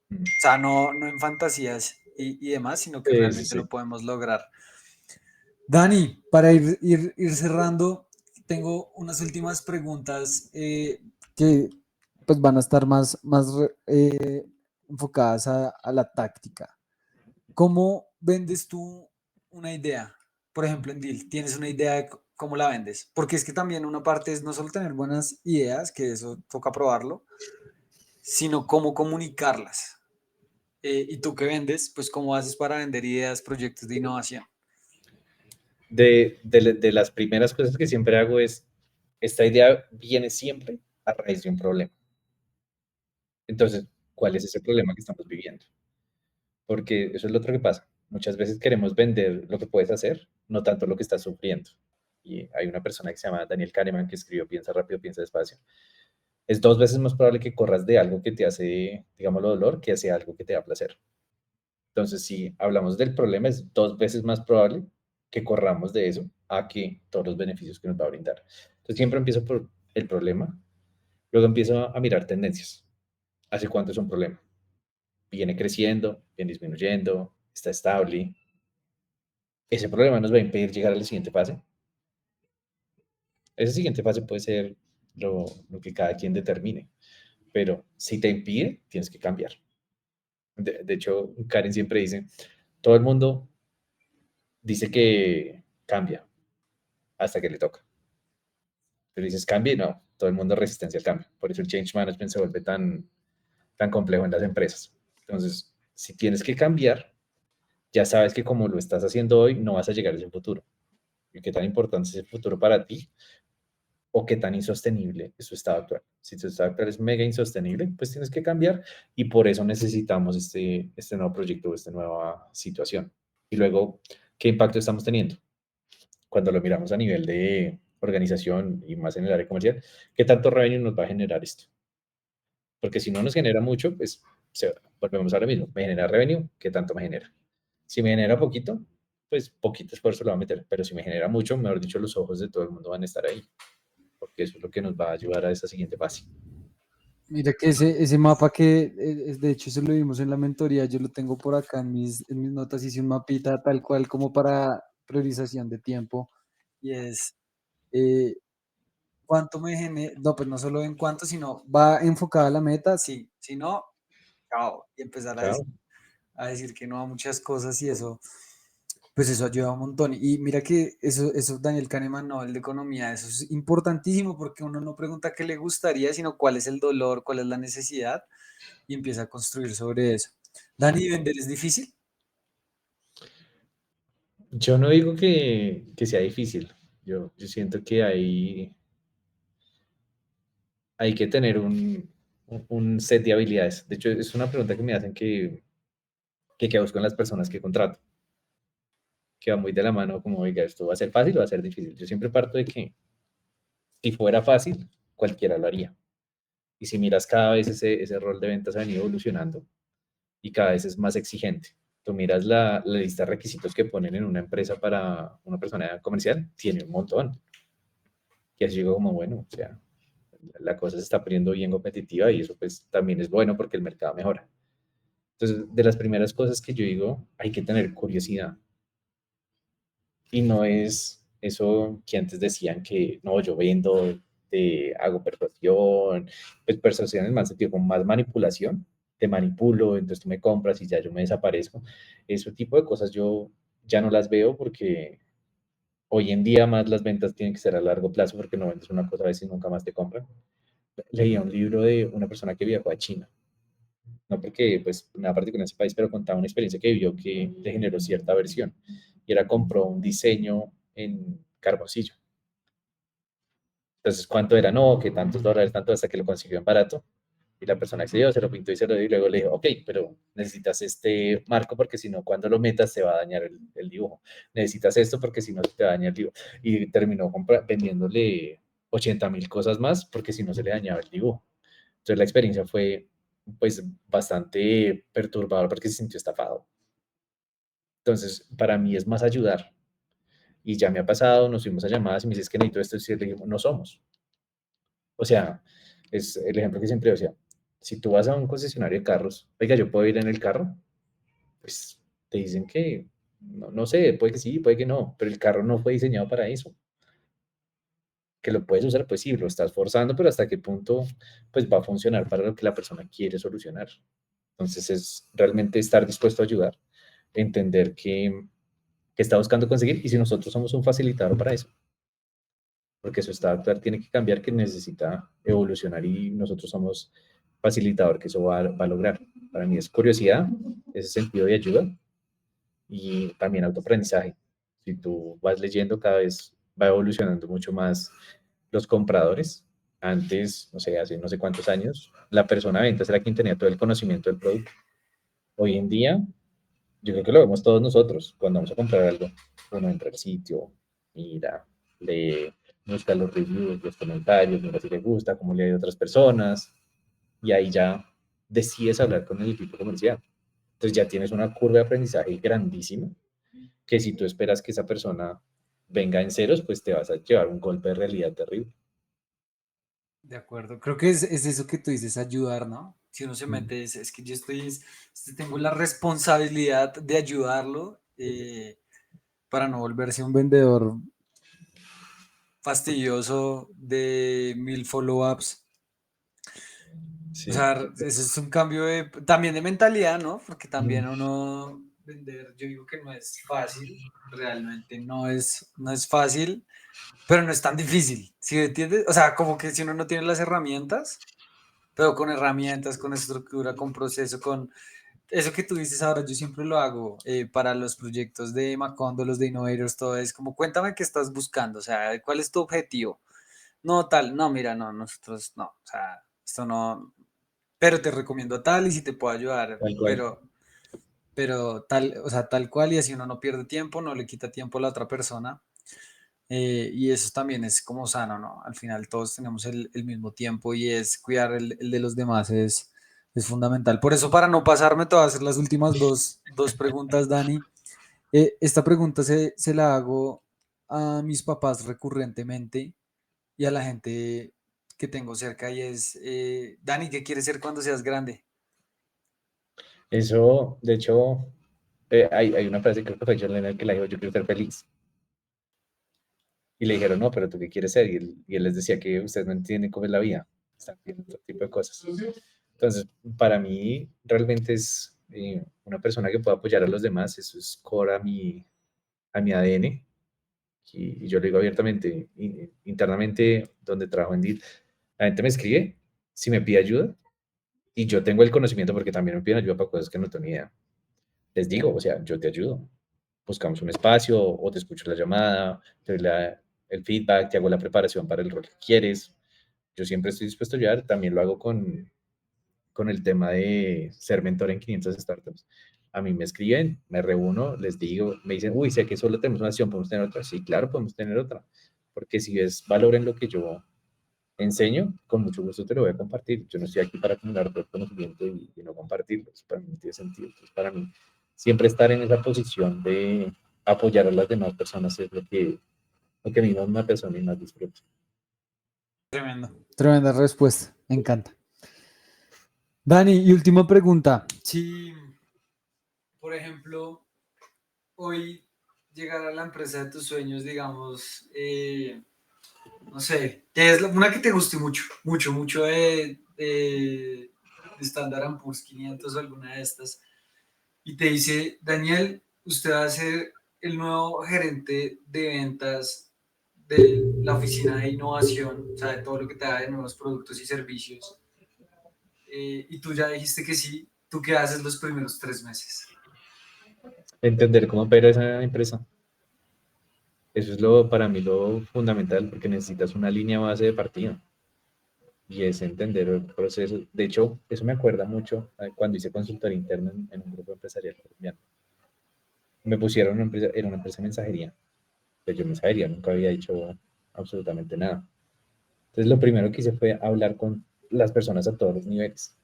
Mm. O sea, no en fantasías y demás, sino que Sí, sí, realmente sí. lo podemos lograr. Dani, para ir cerrando, tengo unas últimas preguntas que pues van a estar más enfocadas a la táctica. ¿Cómo vendes tú una idea? Por ejemplo, en Deal, tienes una idea cómo la vendes. Porque es que también una parte es no solo tener buenas ideas, que eso toca probarlo, sino cómo comunicarlas. Y tú que vendes, pues cómo haces para vender ideas, proyectos de innovación. De las primeras cosas que siempre hago es, esta idea viene siempre a raíz de un problema. Entonces, ¿cuál es ese problema que estamos viviendo? Porque eso es lo otro que pasa. Muchas veces queremos vender lo que puedes hacer, no tanto lo que estás sufriendo. Y hay una persona que se llama Daniel Kahneman que escribió Piensa rápido, piensa despacio. Es dos veces más probable que corras de algo que te hace, digámoslo, dolor, que hacia algo que te da placer. Entonces, si hablamos del problema, es dos veces más probable que corramos de eso a que todos los beneficios que nos va a brindar. Entonces, siempre empiezo por el problema, luego empiezo a mirar tendencias. ¿Hace cuánto es un problema? ¿Viene creciendo? ¿Viene disminuyendo? ¿Está estable? Ese problema nos va a impedir llegar a la siguiente fase. Esa siguiente fase puede ser lo que cada quien determine, pero si te impide, tienes que cambiar. De hecho, Karen siempre dice, todo el mundo dice que cambia hasta que le toca. Pero dices cambia y no, todo el mundo es resistencia al cambio. Por eso el change management se vuelve tan complejo en las empresas. Entonces, si tienes que cambiar, ya sabes que como lo estás haciendo hoy, no vas a llegar a ese futuro. Y qué tan importante es el futuro para ti o qué tan insostenible es tu estado actual. Si tu estado actual es mega insostenible, pues tienes que cambiar y por eso necesitamos este nuevo proyecto, esta nueva situación. Y luego, ¿qué impacto estamos teniendo? Cuando lo miramos a nivel de organización y más en el área comercial, ¿qué tanto revenue nos va a generar esto? Porque si no nos genera mucho, pues volvemos a lo mismo. Me genera revenue, ¿qué tanto me genera? Si me genera poquito, pues poquito esfuerzo lo va a meter. Pero si me genera mucho, mejor dicho, los ojos de todo el mundo van a estar ahí. Porque eso es lo que nos va a ayudar a esa siguiente fase. Mira que ese mapa que, de hecho, eso lo vimos en la mentoría, yo lo tengo por acá en mis notas, hice un mapita tal cual como para priorización de tiempo, y es eh, cuánto me genera, no, pues no solo en cuánto, sino va enfocada a la meta, sí, si no, chao, y empezar Chao. a decir que no a muchas cosas y eso, pues eso ayuda un montón. Y mira que eso Daniel Kahneman, no, el de economía, eso es importantísimo porque uno no pregunta qué le gustaría, sino cuál es el dolor, cuál es la necesidad y empieza a construir sobre eso. Dani, ¿vender es difícil? Yo no digo que sea difícil. Yo siento que hay que tener un set de habilidades. De hecho, es una pregunta que me hacen que busco en las personas que contrato, que va muy de la mano como, oiga, ¿esto va a ser fácil o va a ser difícil? Yo siempre parto de que si fuera fácil, cualquiera lo haría. Y si miras cada vez ese rol de ventas ha venido evolucionando y cada vez es más exigente. Tú miras la lista de requisitos que ponen en una empresa para una persona comercial, tiene un montón. Y así digo como, bueno, o sea, la cosa se está poniendo bien competitiva y eso pues también es bueno porque el mercado mejora. Entonces, de las primeras cosas que yo digo, hay que tener curiosidad. Y no es eso que antes decían que no, yo vendo, hago persuasión, pues persuasión en más sentido, con más manipulación, te manipulo, entonces tú me compras y ya yo me desaparezco. Ese tipo de cosas yo ya no las veo porque hoy en día más las ventas tienen que ser a largo plazo porque no vendes una cosa a veces y nunca más te compran. Leía un libro de una persona que viajó a China, no porque pues nada particular en ese país, pero contaba una experiencia que vivió que le generó cierta aversión y era compró un diseño en carboncillo. Entonces, ¿cuánto era? No, que tantos dólares, tanto hasta que lo consiguió en barato. Y la persona accedió, se lo pintó y se lo dio y luego le dijo, ok, pero necesitas este marco porque si no, cuando lo metas se va a dañar el dibujo. Necesitas esto porque si no, se te va a dañar el dibujo. Y terminó vendiéndole 80.000 cosas más porque si no, se le dañaba el dibujo. Entonces, la experiencia fue pues bastante perturbadora porque se sintió estafado. Entonces, para mí es más ayudar. Y ya me ha pasado, nos fuimos a llamadas y me dices que necesito esto y le digo, no somos. O sea, es el ejemplo que siempre doy, o sea, si tú vas a un concesionario de carros, oiga, yo puedo ir en el carro, pues te dicen que, no, no sé, puede que sí, puede que no, pero el carro no fue diseñado para eso. Que lo puedes usar, pues sí, lo estás forzando, pero hasta qué punto pues va a funcionar para lo que la persona quiere solucionar. Entonces es realmente estar dispuesto a ayudar, entender que está buscando conseguir y si nosotros somos un facilitador para eso. porque su estado actual tiene que cambiar, que necesita evolucionar y nosotros somos facilitador que eso va a lograr. Para mí es curiosidad, ese sentido de ayuda y también autoaprendizaje. Si tú vas leyendo, cada vez va evolucionando mucho más los compradores. Antes, no sé, hace no sé cuántos años, la persona de ventas era quien tenía todo el conocimiento del producto. Hoy en día, yo creo que lo vemos todos nosotros. Cuando vamos a comprar algo, uno entra al sitio, mira, lee, busca los reviews, los comentarios, mira si le gusta, cómo le ha ido a otras personas, y ahí ya decides hablar con el equipo comercial. Entonces ya tienes una curva de aprendizaje grandísima, que si tú esperas que esa persona venga en ceros, pues te vas a llevar un golpe de realidad terrible. De acuerdo, creo que es eso que tú dices, ayudar, ¿no? Si uno se Mm. mete, es que yo tengo la responsabilidad de ayudarlo para no volverse un vendedor fastidioso de 1000 follow-ups. O Sí, sea, eso es un cambio también de mentalidad, ¿no? Porque mm, también uno vender, yo digo que no es fácil, realmente no es fácil, pero no es tan difícil, ¿sí me entiendes? O sea, como que si uno no tiene las herramientas, pero con herramientas, con estructura, con proceso, con eso que tú dices ahora, yo siempre lo hago para los proyectos de Macondo, los de Innovators, todo es como, cuéntame qué estás buscando, o sea, cuál es tu objetivo. No, tal, no, mira, no, nosotros no, o sea, esto no, pero te recomiendo tal y si te puedo ayudar, tal cual. pero tal, o sea, tal cual y así uno no pierde tiempo, no le quita tiempo a la otra persona. Y eso también es como sano, ¿no? Al final todos tenemos el mismo tiempo y es cuidar el de los demás es fundamental. Por eso, para no pasarme, te voy a hacer las últimas dos preguntas, Dani. Esta pregunta se la hago a mis papás recurrentemente y a la gente que tengo cerca y es, Dani, ¿qué quieres ser cuando seas grande? Eso, de hecho, hay una frase, creo que fue John Lennon que la dijo, yo quiero ser feliz. Y le dijeron, no, pero tú qué quieres ser. Y él les decía que ustedes no entienden cómo es la vida. Están viendo otro tipo de cosas. Entonces, para mí, realmente es una persona que pueda apoyar a los demás. Eso es core a mi ADN. Y yo lo digo abiertamente, internamente, donde trabajo en DIT, la gente me escribe si me pide ayuda. Y yo tengo el conocimiento porque también me piden ayuda para cosas que no tengo ni idea. Les digo, o sea, yo te ayudo. Buscamos un espacio o te escucho la llamada, te doy el feedback, te hago la preparación para el rol que quieres. Yo siempre estoy dispuesto a ayudar. También lo hago con el tema de ser mentor en 500 startups. A mí me escriben, me reúno, les digo, me dicen, uy, sé que solo tenemos una acción, podemos tener otra. Sí, claro, podemos tener otra. Porque si ves valor en lo que yo enseño, con mucho gusto te lo voy a compartir. Yo no estoy aquí para acumular todo el conocimiento y no compartirlo. Eso para mí no tiene sentido. Entonces, para mí, siempre estar en esa posición de apoyar a las demás personas es lo que a mí más me apasiona y más disfruto. Tremendo. Tremenda respuesta, me encanta. Dani, y última pregunta. Si, por ejemplo, hoy llegar a la empresa de tus sueños, digamos, no sé, que es una que te guste mucho, mucho, mucho de Standard Poor's 500 o alguna de estas, y te dice, Daniel, usted va a ser el nuevo gerente de ventas de la oficina de innovación, o sea, de todo lo que te da de nuevos productos y servicios, y tú ya dijiste que sí, ¿tú qué haces los primeros 3 meses? Entender cómo opera esa empresa. Eso es para mí lo fundamental porque necesitas una línea base de partida y es entender el proceso. De hecho, eso me acuerda mucho cuando hice consultoría interna en un grupo empresarial colombiano. Me pusieron una empresa, era una empresa de mensajería. Pues yo mensajería nunca había dicho absolutamente nada. Entonces lo primero que hice fue hablar con las personas a todos los niveles,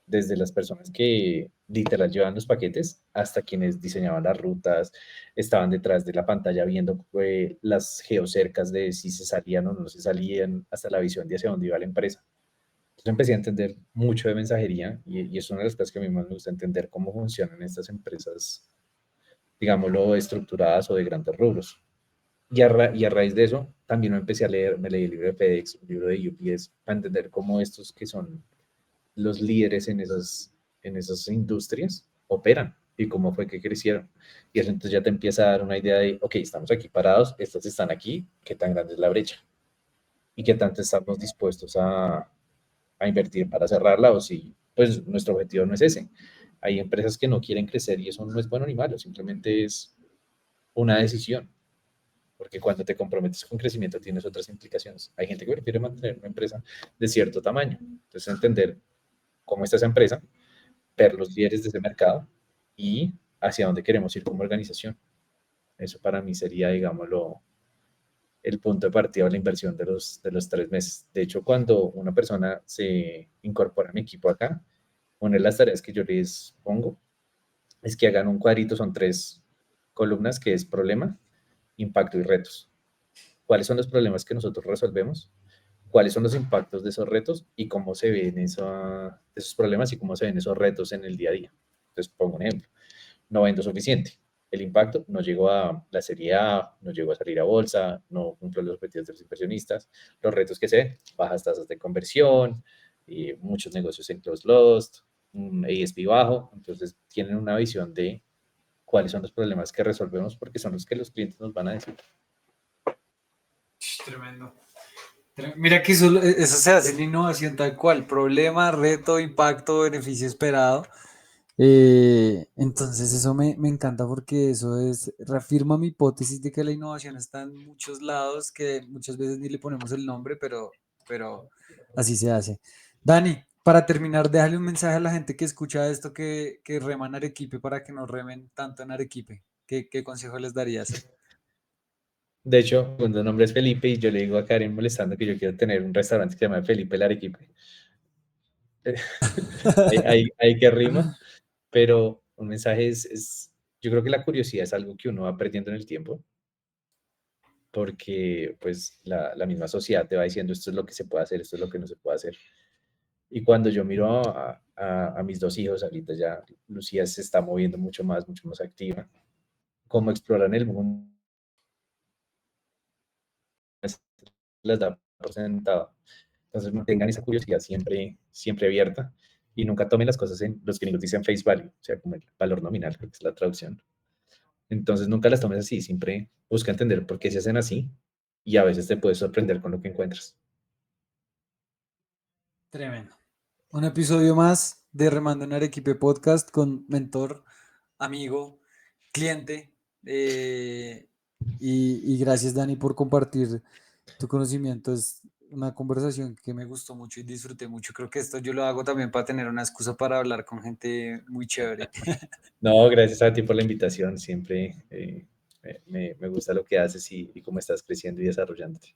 desde las personas que literal llevaban los paquetes hasta quienes diseñaban las rutas, estaban detrás de la pantalla viendo las geocercas de si se salían o no se salían, hasta la visión de hacia dónde iba la empresa. Entonces empecé a entender mucho de mensajería y es una de las cosas que a mí más me gusta entender cómo funcionan estas empresas, digámoslo, estructuradas o de grandes rubros. Y a raíz de eso, también me empecé a leer, me leí el libro de FedEx, un libro de UPS, para entender cómo estos que son los líderes en esas industrias operan y cómo fue que crecieron. Y eso entonces ya te empieza a dar una idea de, ok, estamos aquí parados, estos están aquí, ¿qué tan grande es la brecha? y qué tanto estamos dispuestos a invertir para cerrarla o si pues nuestro objetivo no es ese. Hay empresas que no quieren crecer y eso no es bueno ni malo, simplemente es una decisión, porque cuando te comprometes con crecimiento tienes otras implicaciones. Hay gente que prefiere mantener una empresa de cierto tamaño, entonces entender cómo está esa empresa, ver los líderes de ese mercado y hacia dónde queremos ir como organización. Eso para mí sería, digámoslo, el punto de partida o la inversión de los 3 meses. De hecho, cuando una persona se incorpora a mi equipo acá, una de las tareas que yo les pongo es que hagan un cuadrito, son 3 columnas, que es problema, impacto y retos. ¿Cuáles son los problemas que nosotros resolvemos? ¿Cuáles son los impactos de esos retos y cómo se ven esos problemas y cómo se ven esos retos en el día a día? Entonces, pongo un ejemplo. No vendo suficiente. El impacto no llegó a la serie A, no llegó a salir a bolsa, no cumplió los objetivos de los inversionistas. Los retos que se ven, bajas tasas de conversión, y muchos negocios en close lost, un ASP bajo. Entonces, tienen una visión de cuáles son los problemas que resolvemos porque son los que los clientes nos van a decir. Tremendo. Mira que eso se hace en innovación tal cual, problema, reto, impacto, beneficio esperado. Entonces eso me encanta porque eso reafirma mi hipótesis de que la innovación está en muchos lados, que muchas veces ni le ponemos el nombre, pero así se hace. Dani, para terminar, déjale un mensaje a la gente que escucha esto, que reman Arequipe para que no remen tanto en Arequipe. ¿Qué consejo les darías? De hecho, cuando el nombre es Felipe y yo le digo a Karen molestando que yo quiero tener un restaurante que se llama Felipe el Arequipe. Hay que rima, pero un mensaje yo creo que la curiosidad es algo que uno va perdiendo en el tiempo, porque pues la misma sociedad te va diciendo esto es lo que se puede hacer, esto es lo que no se puede hacer. Y cuando yo miro a mis 2 hijos, ahorita ya Lucía se está moviendo mucho más activa, cómo exploran el mundo, las da por sentado. Entonces mantengan esa curiosidad siempre, siempre abierta y nunca tomen las cosas en, los gringos dicen face value, o sea, como el valor nominal, creo que es la traducción. Entonces nunca las tomes así, siempre busca entender por qué se hacen así y a veces te puedes sorprender con lo que encuentras. Tremendo. Un episodio más de Remando en Arequipe Podcast con mentor, amigo, cliente. Y gracias, Dani, por compartir tu conocimiento. Es una conversación que me gustó mucho y disfruté mucho. Creo que esto yo lo hago también para tener una excusa para hablar con gente muy chévere. No, gracias a ti por la invitación, siempre me gusta lo que haces y cómo estás creciendo y desarrollándote.